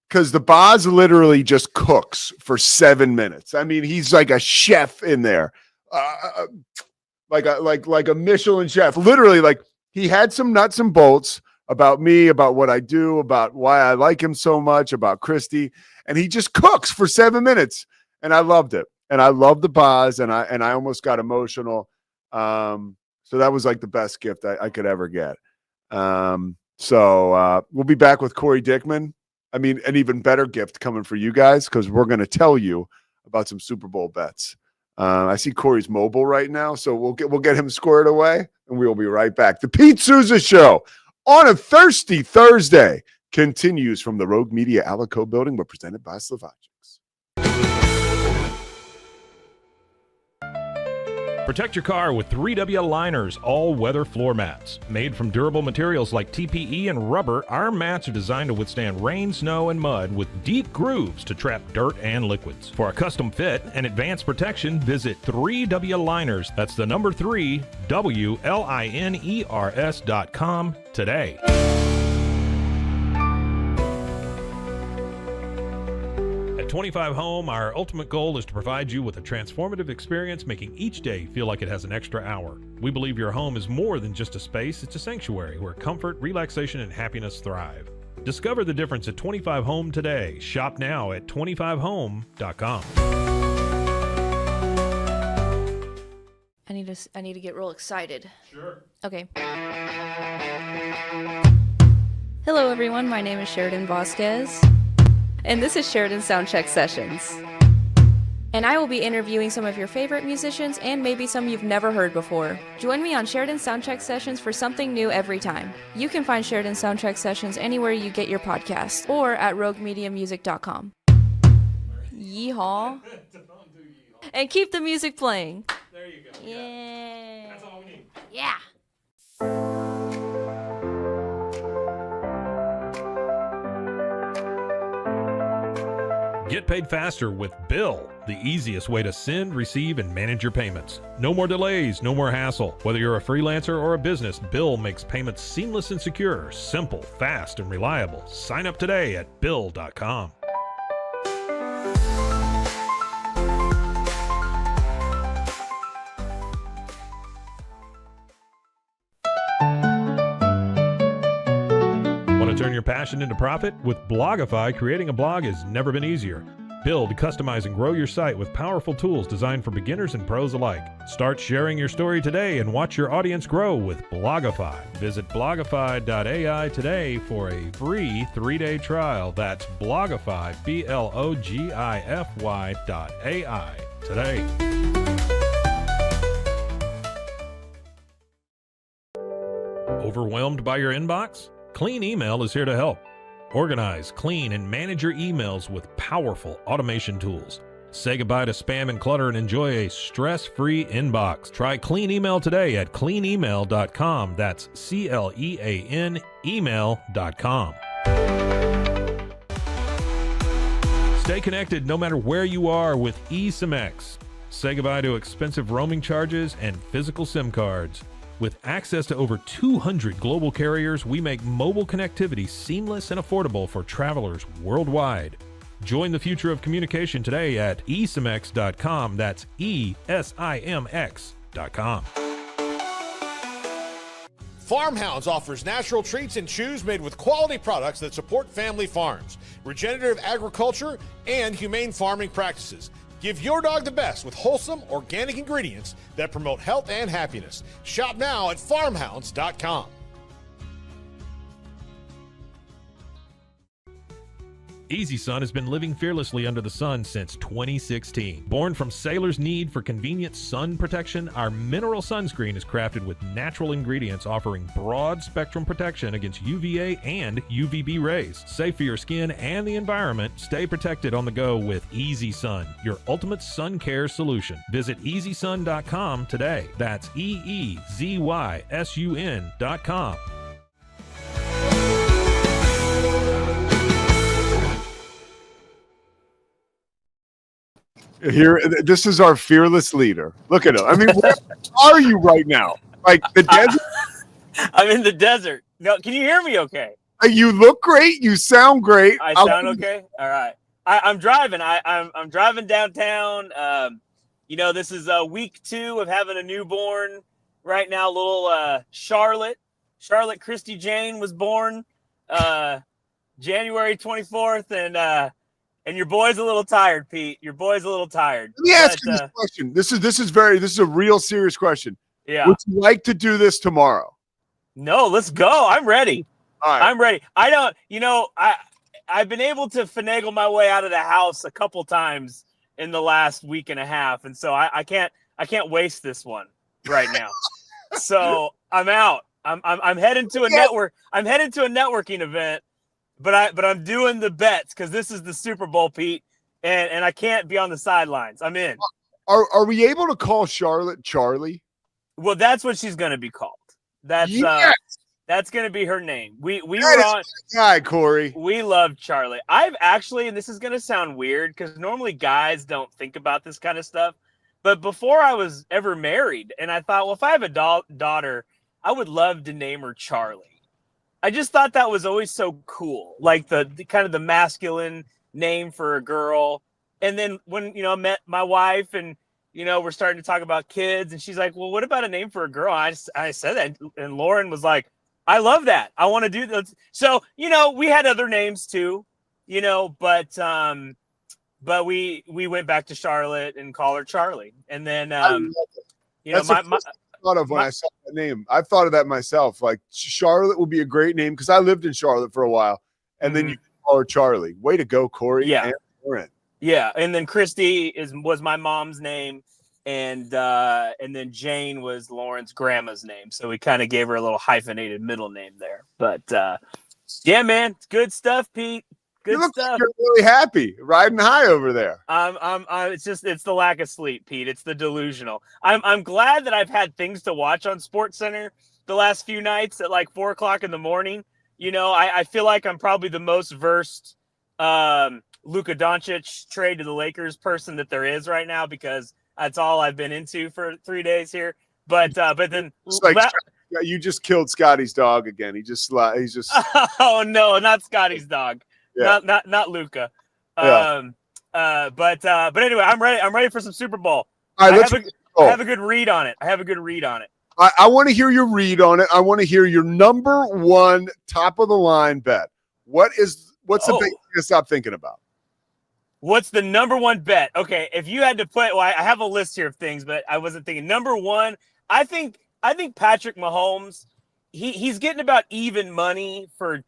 because the Boz literally just cooks for 7 minutes. I mean, he's like a chef in there, like a Michelin chef. Literally, like he had some nuts and bolts about me, about what I do, about why I like him so much, about Christy, and he just cooks for 7 minutes, and I loved it. And I loved the Boz, and I almost got emotional. So that was like the best gift I could ever get. So we'll be back with Corey Dickman. I mean, an even better gift coming for you guys, because we're going to tell you about some Super Bowl bets. I see Corey's mobile right now, so we'll get him squared away, and we will be right back. The Pete Sousa Show on a Thirsty Thursday continues from the Rogue Media Alico building. We're presented by Slovakics. Protect your car with 3W Liners all-weather floor mats. Made from durable materials like TPE and rubber, our mats are designed to withstand rain, snow, and mud with deep grooves to trap dirt and liquids. For a custom fit and advanced protection, visit 3W Liners. That's the number 3, WLINERS.com today. At 25 Home, our ultimate goal is to provide you with a transformative experience, making each day feel like it has an extra hour. We believe your home is more than just a space, it's a sanctuary where comfort, relaxation, and happiness thrive. Discover the difference at 25 Home today. Shop now at 25home.com. I need to get real excited. Sure. Okay. Hello everyone, my name is Sheridan Vasquez. And this is Sheridan Soundcheck Sessions. And I will be interviewing some of your favorite musicians and maybe some you've never heard before. Join me on Sheridan Soundcheck Sessions for something new every time. You can find Sheridan Soundcheck Sessions anywhere you get your podcasts or at roguemediamusic.com. Yeehaw. And keep the music playing. There you go. Yeah. That's all we need. Yeah. Get paid faster with Bill, the easiest way to send, receive, and manage your payments. No more delays, no more hassle. Whether you're a freelancer or a business, Bill makes payments seamless and secure, simple, fast, and reliable. Sign up today at Bill.com. Turn your passion into profit? With Blogify, creating a blog has never been easier. Build, customize, and grow your site with powerful tools designed for beginners and pros alike. Start sharing your story today and watch your audience grow with Blogify. Visit blogify.ai today for a free 3-day trial. That's Blogify, Blogify.ai today. Overwhelmed by your inbox? Clean Email is here to help. Organize, clean, and manage your emails with powerful automation tools. Say goodbye to spam and clutter and enjoy a stress-free inbox. Try Clean Email today at cleanemail.com. That's CLEAN email.com. Stay connected no matter where you are with eSIM-X. Say goodbye to expensive roaming charges and physical SIM cards. With access to over 200 global carriers, we make mobile connectivity seamless and affordable for travelers worldwide. Join the future of communication today at eSIMX.com. That's ESIMX.com. Farmhounds offers natural treats and chews made with quality products that support family farms, regenerative agriculture, and humane farming practices. Give your dog the best with wholesome, organic ingredients that promote health and happiness. Shop now at farmhounds.com. Easy Sun has been living fearlessly under the sun since 2016. Born from sailors' need for convenient sun protection, our mineral sunscreen is crafted with natural ingredients offering broad spectrum protection against UVA and UVB rays. Safe for your skin and the environment, stay protected on the go with Easy Sun, your ultimate sun care solution. Visit EasySun.com today. That's EEZYSUN.com. Here, this is our fearless leader. Look at him. I mean, where are you right now? Like the desert? I'm in the desert. No, can you hear me okay? You look great. You sound great. I sound okay? All right. I'm driving. I'm driving downtown. This is week 2 of having a newborn right now. Little Charlotte Christy Jane was born January 24th, and your boy's a little tired, Pete. Your boy's a little tired. Let me ask you this question. This is a real serious question. Yeah. Would you like to do this tomorrow? No, let's go. I'm ready. All right. I'm ready. I've been able to finagle my way out of the house a couple times in the last week and a half, and so I can't waste this one right now. So I'm out. I'm heading to a network. I'm headed to a networking event. But I'm doing the bets because this is the Super Bowl, Pete, and I can't be on the sidelines. I'm in. Are we able to call Charlotte Charlie? Well, that's what she's going to be called. That's going to be her name. We were on guy, Corey. We love Charlie. I've actually, and this is going to sound weird because normally guys don't think about this kind of stuff, but before I was ever married, and I thought, well, if I have a daughter, I would love to name her Charlie. I just thought that was always so cool, like the kind of the masculine name for a girl. And then when, I met my wife and, we're starting to talk about kids and she's like, well, what about a name for a girl? I said that. And Lauren was like, I love that. I want to do that. So, we had other names too, but we went back to Charlotte and call her Charlie. And then, thought of when I saw that name. I've thought of that myself. Like Charlotte would be a great name because I lived in Charlotte for a while, and then you can call her Charlie. Way to go, Corey. Yeah, and Lauren. Yeah. And then Christy was my mom's name, and then Jane was Lauren's grandma's name. So we kind of gave her a little hyphenated middle name there. But yeah, man, it's good stuff, Pete. Good stuff. Like you're really happy, riding high over there. It's the lack of sleep, Pete. It's the delusional. I'm glad that I've had things to watch on SportsCenter the last few nights at like 4:00 in the morning. I feel like I'm probably the most versed Luka Doncic trade to the Lakers person that there is right now because that's all I've been into for 3 days here. But then you just killed Scotty's dog again. He's just oh no, not Scotty's dog. Yeah. Not Luka. Yeah. But anyway, I'm ready for some Super Bowl. All right, I have a good read on it. I want to hear your read on it. I want to hear your number one top of the line bet. What's the big thing to stop thinking about? What's the number one bet? Okay, if you had to put, I have a list here of things, but I wasn't thinking. Number one, I think Patrick Mahomes, he's getting about even money for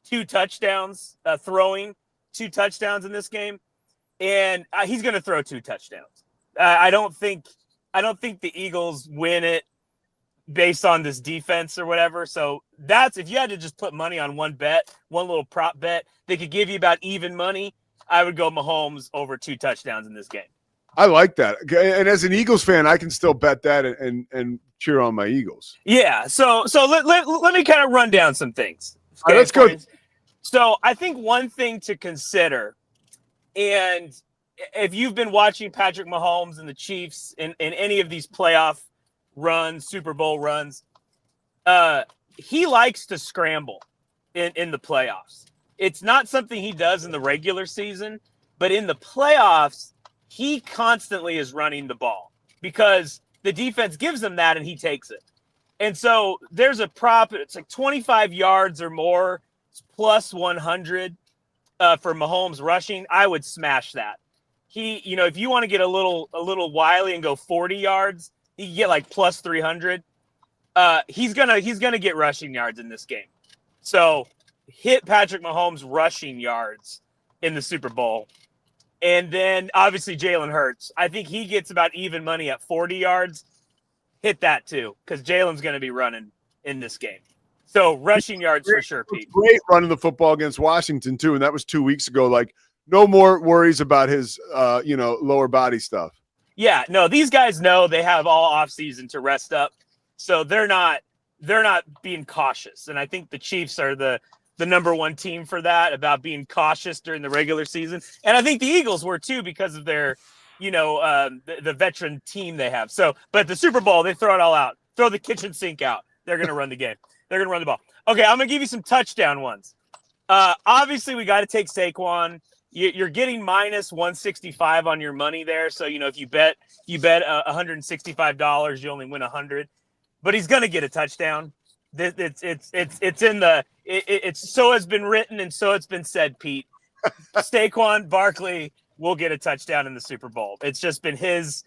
2 touchdowns, throwing 2 touchdowns in this game, and he's going to throw 2 touchdowns. I don't think the Eagles win it based on this defense or whatever. So that's, if you had to just put money on one little prop bet, they could give you about even money. I would go Mahomes over 2 touchdowns in this game. I like that. And as an Eagles fan, I can still bet that and cheer on my Eagles. Yeah. So let me kind of run down some things. Okay, all right, let's go. So I think one thing to consider, and if you've been watching Patrick Mahomes and the Chiefs in any of these playoff runs, Super Bowl runs, he likes to scramble in the playoffs. It's not something he does in the regular season, but in the playoffs, he constantly is running the ball because the defense gives him that and he takes it. And so there's a prop. It's like 25 yards or more plus 100 for Mahomes rushing. I would smash that. If you want to get a little wily and go 40 yards, you get like plus 300. He's gonna get rushing yards in this game. So hit Patrick Mahomes rushing yards in the Super Bowl. And then obviously Jalen Hurts. I think he gets about even money at 40 yards. Hit that too, because Jalen's going to be running in this game. So rushing yards for sure, Pete. Great running the football against Washington too, and that was 2 weeks ago. Like no more worries about his lower body stuff. Yeah, no, these guys know they have all offseason to rest up. So they're not being cautious. And I think the Chiefs are the number one team for that, about being cautious during the regular season. And I think the Eagles were too, because of their, the veteran team they have. So, but the Super Bowl, they throw it all out. Throw the kitchen sink out. They're going to run the game. They're going to run the ball. Okay, I'm going to give you some touchdown ones. Obviously, we got to take Saquon. You're getting minus 165 on your money there. So, if you bet $165, you only win 100. But he's going to get a touchdown. It's in the it's so has been written and so it's been said, Pete. Saquon Barkley will get a touchdown in the Super Bowl. It's just been his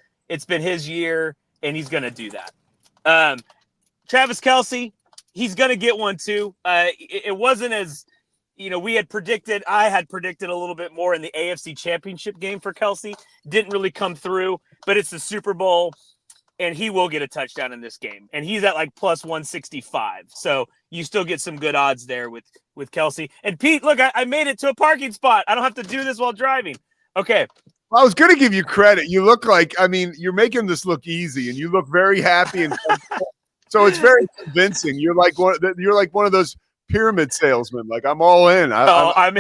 year, and he's going to do that. Travis Kelce, he's going to get one too. It wasn't as we had predicted. I had predicted a little bit more in the AFC Championship game for Kelce. Didn't really come through, but it's the Super Bowl. And he will get a touchdown in this game. And he's at like plus 165. So you still get some good odds there with Kelce. And Pete, look, I made it to a parking spot. I don't have to do this while driving. Okay. Well, I was going to give you credit. You look like, you're making this look easy, and you look very happy. And so it's very convincing. You're like one of those pyramid salesmen. Like, I'm all in. I'm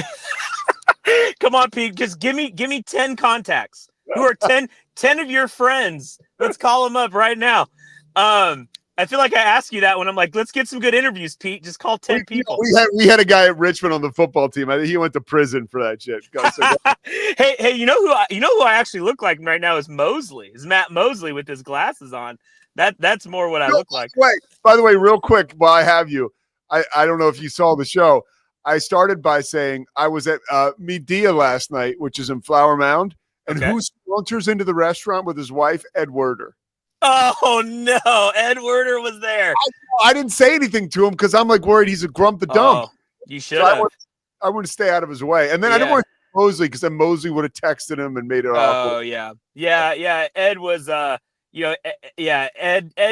come on, Pete. Just give me 10 contacts. Who are 10 of your friends? Let's call them up right now. I feel like I ask you that when I'm like, let's get some good interviews, Pete. Just call 10 people. We had a guy at Richmond on the football team. I think he went to prison for that shit. Hey, you know who I actually look like right now is Mosley. Is Matt Mosley with his glasses on. That's more what I look like. By the way, real quick, while I have you, I don't know if you saw the show. I started by saying I was at Medea last night, which is in Flower Mound. And who saunters into the restaurant with his wife? Ed Werder. Oh, no. Ed Werder was there. I didn't say anything to him because I'm like worried he's a grump the dump. You should have. I want to stay out of his way. And then I didn't want to Mosley because then Mosley would have texted him and made it awkward. Oh, yeah. Yeah. Ed was, Ed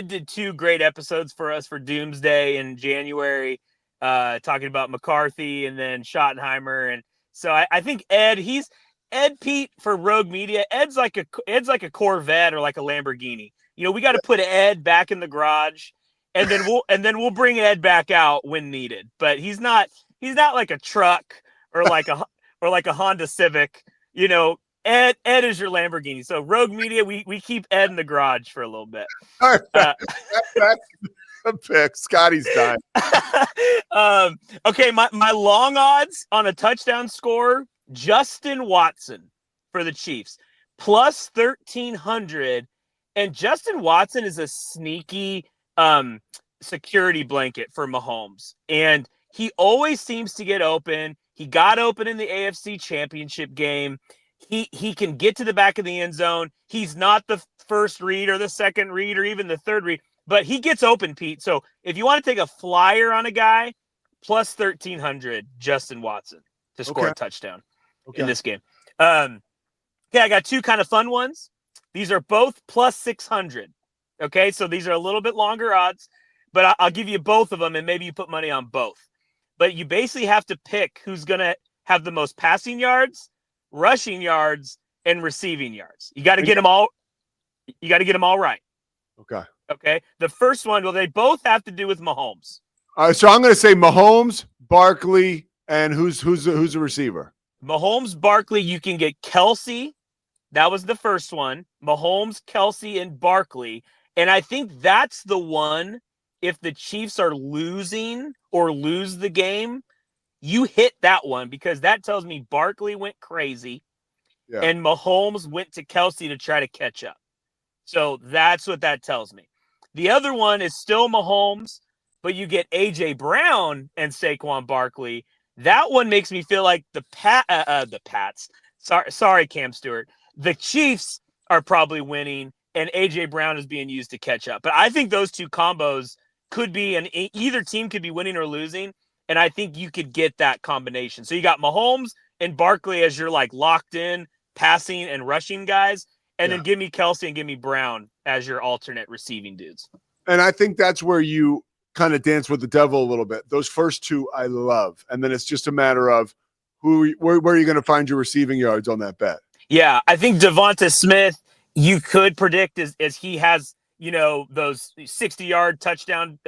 did 2 great episodes for us for Doomsday in January, talking about McCarthy and then Schottenheimer. And so I think Ed Pete for Rogue Media. Ed's like a Corvette or like a Lamborghini. We got to put Ed back in the garage, and then we'll bring Ed back out when needed. But he's not like a truck or like a Honda Civic. Ed is your Lamborghini. So Rogue Media, we keep Ed in the garage for a little bit. All right. That's the pick. Scotty's dying. Okay, my long odds on a touchdown score. Justin Watson for the Chiefs, plus 1,300. And Justin Watson is a sneaky security blanket for Mahomes. And he always seems to get open. He got open in the AFC Championship game. He can get to the back of the end zone. He's not the first read or the second read or even the third read, but he gets open, Pete. So if you want to take a flyer on a guy, plus 1,300, Justin Watson to score a touchdown. In this game. I got 2 kind of fun ones. These are both plus 600. Okay, so these are a little bit longer odds, but I'll give you both of them, and maybe you put money on both. But you basically have to pick who's going to have the most passing yards, rushing yards, and receiving yards. You got to get them all. You got to get them all right. Okay. The first one, well, they both have to do with Mahomes. So I'm going to say Mahomes, Barkley, and who's a receiver? Mahomes, Barkley, you can get Kelce. That was the first one. Mahomes, Kelce, and Barkley. And I think that's the one, if the Chiefs are losing or lose the game, you hit that one because that tells me Barkley went crazy and Mahomes went to Kelce to try to catch up. So that's what that tells me. The other one is still Mahomes, but you get A.J. Brown and Saquon Barkley. That one makes me feel like the Pats. Sorry, Cam Stewart. The Chiefs are probably winning, and A.J. Brown is being used to catch up. But I think those 2 combos could be, either team could be winning or losing, and I think you could get that combination. So you got Mahomes and Barkley as your like locked in passing and rushing guys, and then give me Kelsey and give me Brown as your alternate receiving dudes. And I think that's where you kind of dance with the devil a little bit. Those first two I love. And then it's just a matter of where are you going to find your receiving yards on that bet? Yeah, I think Devonta Smith, you could predict as he has, those 60-yard touchdown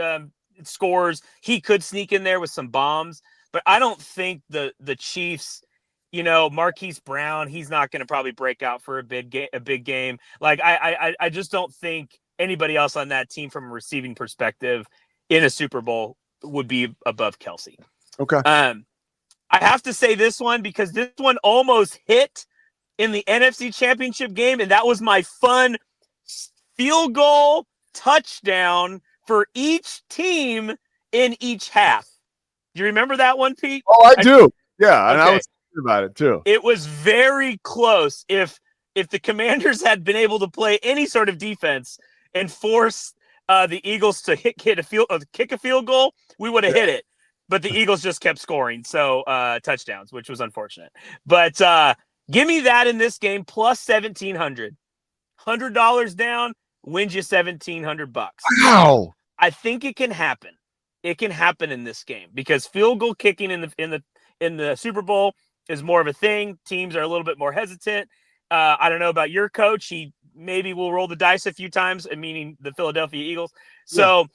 scores, he could sneak in there with some bombs. But I don't think the Chiefs, Marquise Brown, he's not going to probably break out for a big game. Like I just don't think anybody else on that team from a receiving perspective in a Super Bowl would be above Kelsey. Okay. I have to say this one because this one almost hit in the NFC Championship game, and that was my fun field goal touchdown for each team in each half. Do you remember that one, Pete? Oh, I do. Yeah, okay. And I was thinking about it too. It was very close. If the Commanders had been able to play any sort of defense and force the Eagles to kick a field goal, we would have hit it. But the Eagles just kept scoring, so touchdowns, which was unfortunate. But give me that in this game plus $1,700. $100 down wins you $1,700. Wow! I think it can happen. It can happen in this game because field goal kicking in the Super Bowl is more of a thing. Teams are a little bit more hesitant. I don't know about your coach. He maybe will roll the dice a few times, meaning the Philadelphia Eagles. So. Yeah.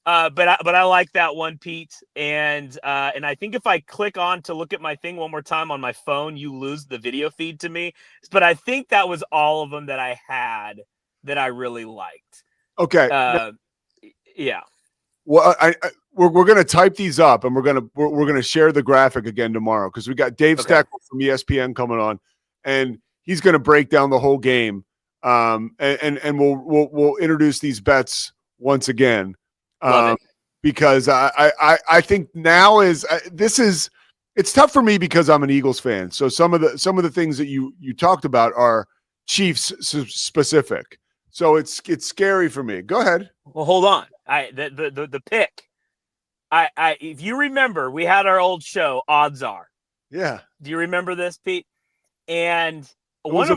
But I like that one, Pete, and I think if I click on to look at my thing one more time on my phone, you lose the video feed to me. But I think that was all of them that I had that I really liked. Okay. Yeah. Well, we're going to type these up, and we're going to share the graphic again tomorrow because we got Dave Steckel from ESPN coming on, and he's going to break down the whole game. And we'll introduce these bets once again. Because I think now it's tough for me because I'm an Eagles fan. So some of the things that you talked about are Chiefs specific. So it's scary for me. Go ahead. Well, hold on. The pick. If you remember, we had our old show, Odds Are. Yeah. Do you remember this, Pete? And it was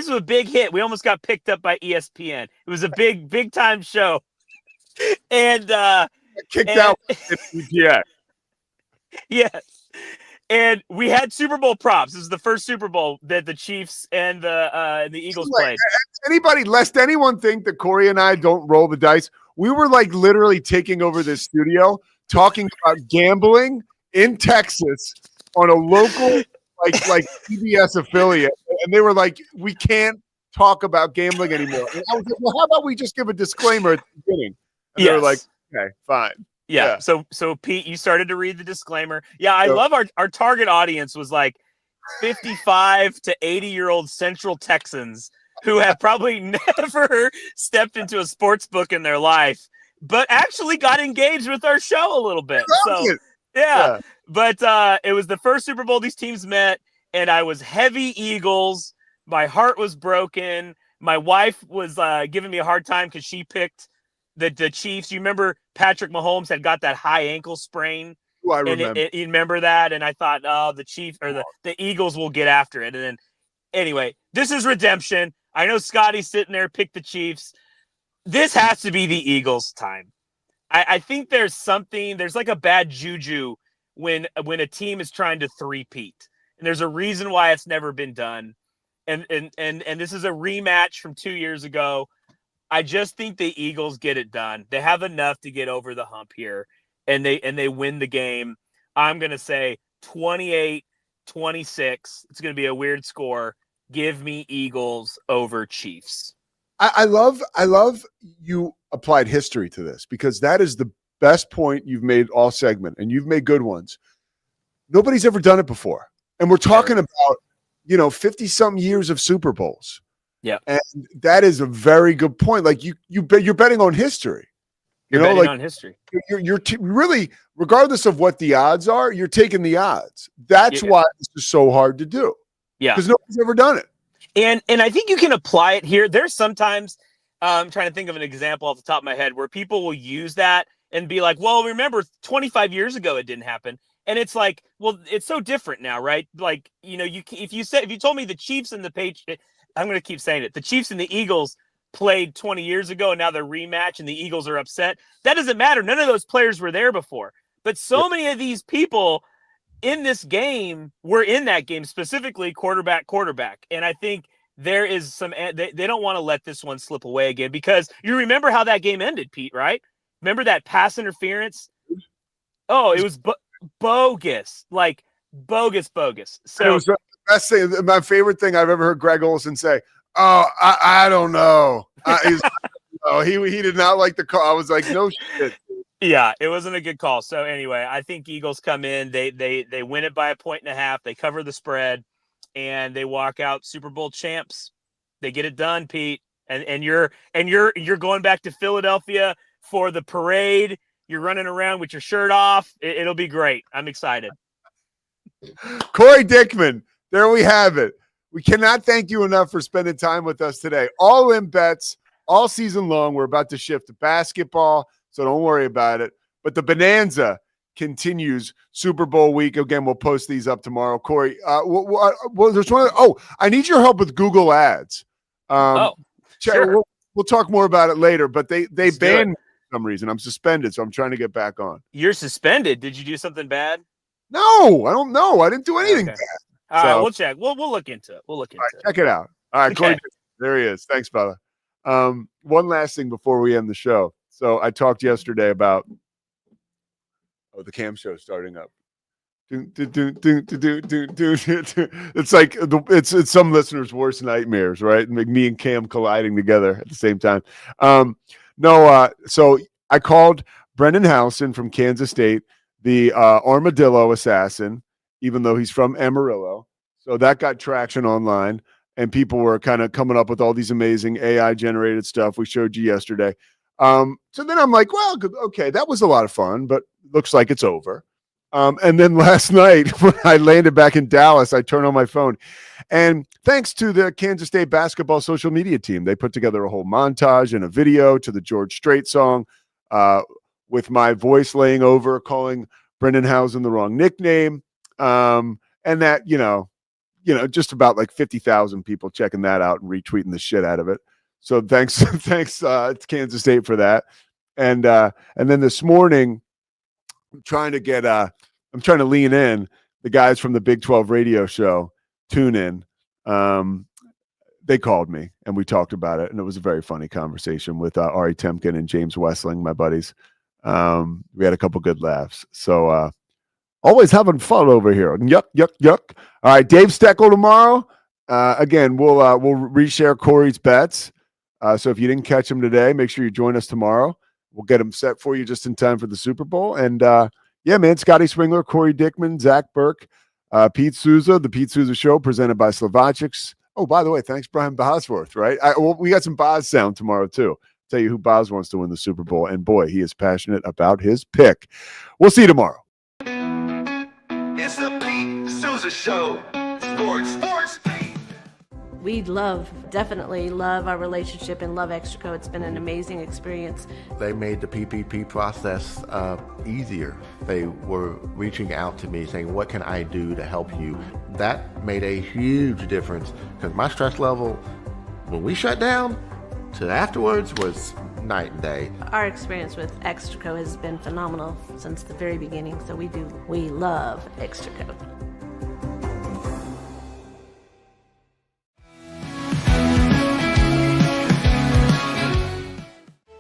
a big hit. We almost got picked up by ESPN. It was a big time show. And kicked out. Yeah. Yes. And we had Super Bowl props. This is the first Super Bowl that the Chiefs and the Eagles played. Lest anyone think that Corey and I don't roll the dice, we were like literally taking over this studio talking about gambling in Texas on a local like CBS affiliate, and they were like, "We can't talk about gambling anymore." And I was like, "Well, how about we just give a disclaimer at the beginning?" And they were like, "Okay, fine." Yeah. So Pete, you started to read the disclaimer. Yeah, I love our target audience was like 55 to 80-year-old Central Texans who have probably never stepped into a sports book in their life, but actually got engaged with our show a little bit. So yeah. But it was the first Super Bowl these teams met, and I was heavy Eagles. My heart was broken. My wife was giving me a hard time because she picked the Chiefs. You remember Patrick Mahomes had got that high ankle sprain? Oh, I remember. You remember that? And I thought, oh, the Chiefs or the Eagles will get after it. And then, anyway, this is redemption. I know Scotty's sitting there, picked the Chiefs. This has to be the Eagles' time. I think there's like a bad juju when a team is trying to three-peat. And there's a reason why it's never been done. And this is a rematch from 2 years ago. I just think the Eagles get it done. They have enough to get over the hump here, and they win the game. I'm going to say 28-26. It's going to be a weird score. Give me Eagles over Chiefs. I love you applied history to this because that is the best point you've made all segment, and you've made good ones. Nobody's ever done it before. And we're talking about, 50-something years of Super Bowls. Yeah. And that is a very good point. Like you're betting on history. You're betting on history. You're really, regardless of what the odds are, you're taking the odds. That's why this is so hard to do. Yeah. Because nobody's ever done it. And I think you can apply it here. There's sometimes I'm trying to think of an example off the top of my head where people will use that and be like, well, remember 25 years ago it didn't happen. And it's like, well, it's so different now, right? Like, if you told me the Chiefs and the Patriots, I'm going to keep saying it, the Chiefs and the Eagles played 20 years ago and now they're rematch and the Eagles are upset. That doesn't matter. None of those players were there before. But so many of these people in this game were in that game, specifically quarterback. And I think there is they don't want to let this one slip away again, because you remember how that game ended, Pete, right? Remember that pass interference? Oh, it was bogus, like bogus. So it was the best thing. My favorite thing I've ever heard Greg Olson say, "Oh, I don't know." He did not like the call. I was like, no shit. Yeah, it wasn't a good call. So anyway, I think Eagles come in, they win it by 1.5, they cover the spread, and they walk out Super Bowl champs. They get it done, Pete. And you're going back to Philadelphia for the parade. You're running around with your shirt off. It'll be great. I'm excited. Corey Dickman, there we have it. We cannot thank you enough for spending time with us today. All in bets all season long. We're about to shift to basketball, so don't worry about it. But the bonanza continues Super Bowl week. Again, we'll post these up tomorrow. Corey, there's one. I need your help with Google Ads. Sure. We'll talk more about it later, but they banned me for some reason. I'm suspended, so I'm trying to get back on. You're suspended. Did you do something bad? No, I don't know. I didn't do anything bad. All right, we'll check. We'll look into it. Check it out. All right, Okay. Corey, there he is. Thanks, brother. One last thing before we end the show. So I talked yesterday about the cam show starting up. It's like it's some listeners' worst nightmares, right? Like me and Cam colliding together at the same time. So I called Brendan Howson from Kansas State, the armadillo assassin, even though he's from Amarillo. So that got traction online, and people were kind of coming up with all these amazing AI-generated stuff we showed you yesterday. So then I'm like, well, okay, that was a lot of fun, but looks like it's over. And then last night when I landed back in Dallas, I turned on my phone, and thanks to the Kansas State basketball social media team, they put together a whole montage and a video to the George Strait song with my voice laying over, calling Brendan Howson the wrong nickname. And that, just about like 50,000 people checking that out and retweeting the shit out of it. So thanks to Kansas State for that. And then this morning, I'm trying to lean in. The guys from the Big 12 radio show, Tune In, they called me and we talked about it. And it was a very funny conversation with Ari Temkin and James Westling, my buddies. We had a couple good laughs. So always having fun over here. Yuck. All right, Dave Steckel tomorrow. Again, we'll reshare Corey's bets. So if you didn't catch him today, make sure you join us tomorrow. We'll get them set for you just in time for the Super Bowl. And yeah, man, Scotty Swingler, Corey Dickman, Zach Burke, Pete Sousa, the Pete Sousa Show presented by Slovacics. Oh, by the way, thanks, Brian Bosworth, right? We got some Boz sound tomorrow, too. Tell you who Boz wants to win the Super Bowl. And boy, he is passionate about his pick. We'll see you tomorrow. It's the Pete Sousa Show. Sports. We definitely love our relationship and love Extraco. It's been an amazing experience. They made the PPP process easier. They were reaching out to me saying, what can I do to help you? That made a huge difference because my stress level, when we shut down, to afterwards was night and day. Our experience with Extraco has been phenomenal since the very beginning. So we love Extraco.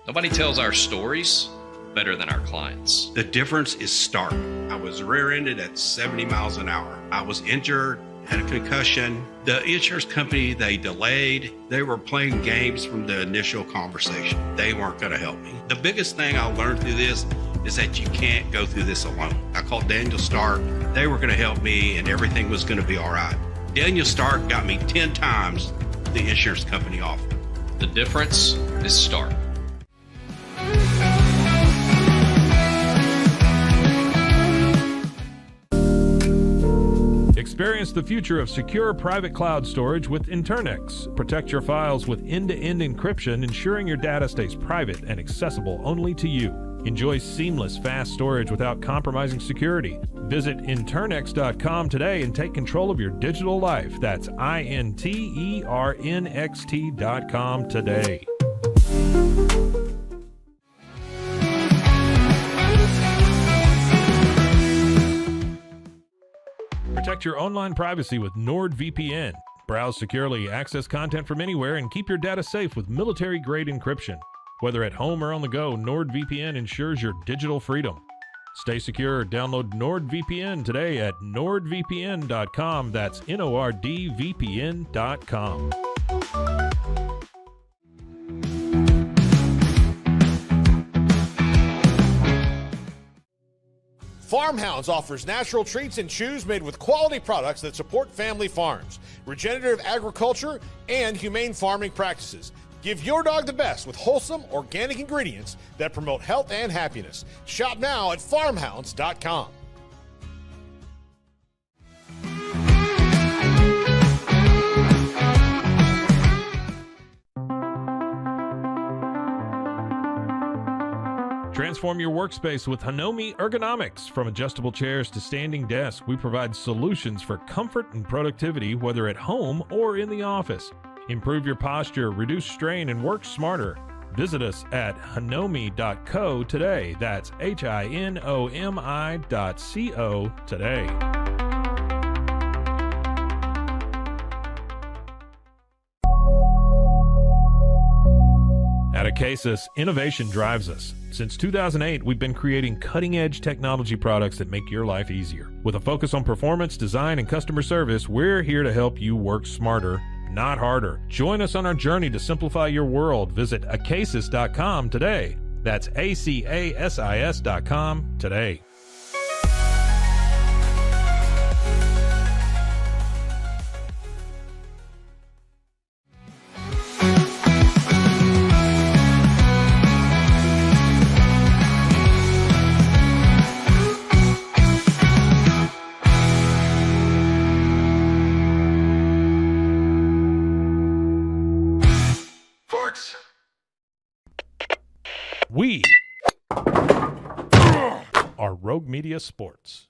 Nobody tells our stories better than our clients. The difference is stark. I was rear-ended at 70 miles an hour. I was injured, had a concussion. The insurance company, they delayed. They were playing games from the initial conversation. They weren't going to help me. The biggest thing I learned through this is that you can't go through this alone. I called Daniel Stark. They were going to help me and everything was going to be all right. Daniel Stark got me 10 times the insurance company offered. The difference is stark. Experience the future of secure private cloud storage with Internex. Protect your files with end-to-end encryption, ensuring your data stays private and accessible only to you. Enjoy seamless, fast storage without compromising security. Visit internxt.com today and take control of your digital life. That's INTERNXT.com today. Protect your online privacy with NordVPN. Browse securely, access content from anywhere, and keep your data safe with military-grade encryption. Whether at home or on the go, NordVPN ensures your digital freedom. Stay secure. Download NordVPN today at nordvpn.com. That's NORDVPN.com. Farmhounds offers natural treats and chews made with quality products that support family farms, regenerative agriculture, and humane farming practices. Give your dog the best with wholesome, organic ingredients that promote health and happiness. Shop now at farmhounds.com. Transform your workspace with Hanomi Ergonomics. From adjustable chairs to standing desks, we provide solutions for comfort and productivity, whether at home or in the office. Improve your posture, reduce strain, and work smarter. Visit us at hanomi.co today. That's HINOMI.co today. At Acasis, innovation drives us. Since 2008, we've been creating cutting-edge technology products that make your life easier. With a focus on performance, design, and customer service, we're here to help you work smarter, not harder. Join us on our journey to simplify your world. Visit acasis.com today. That's ACASIS.com today. Sports. We are Rogue Media Sports.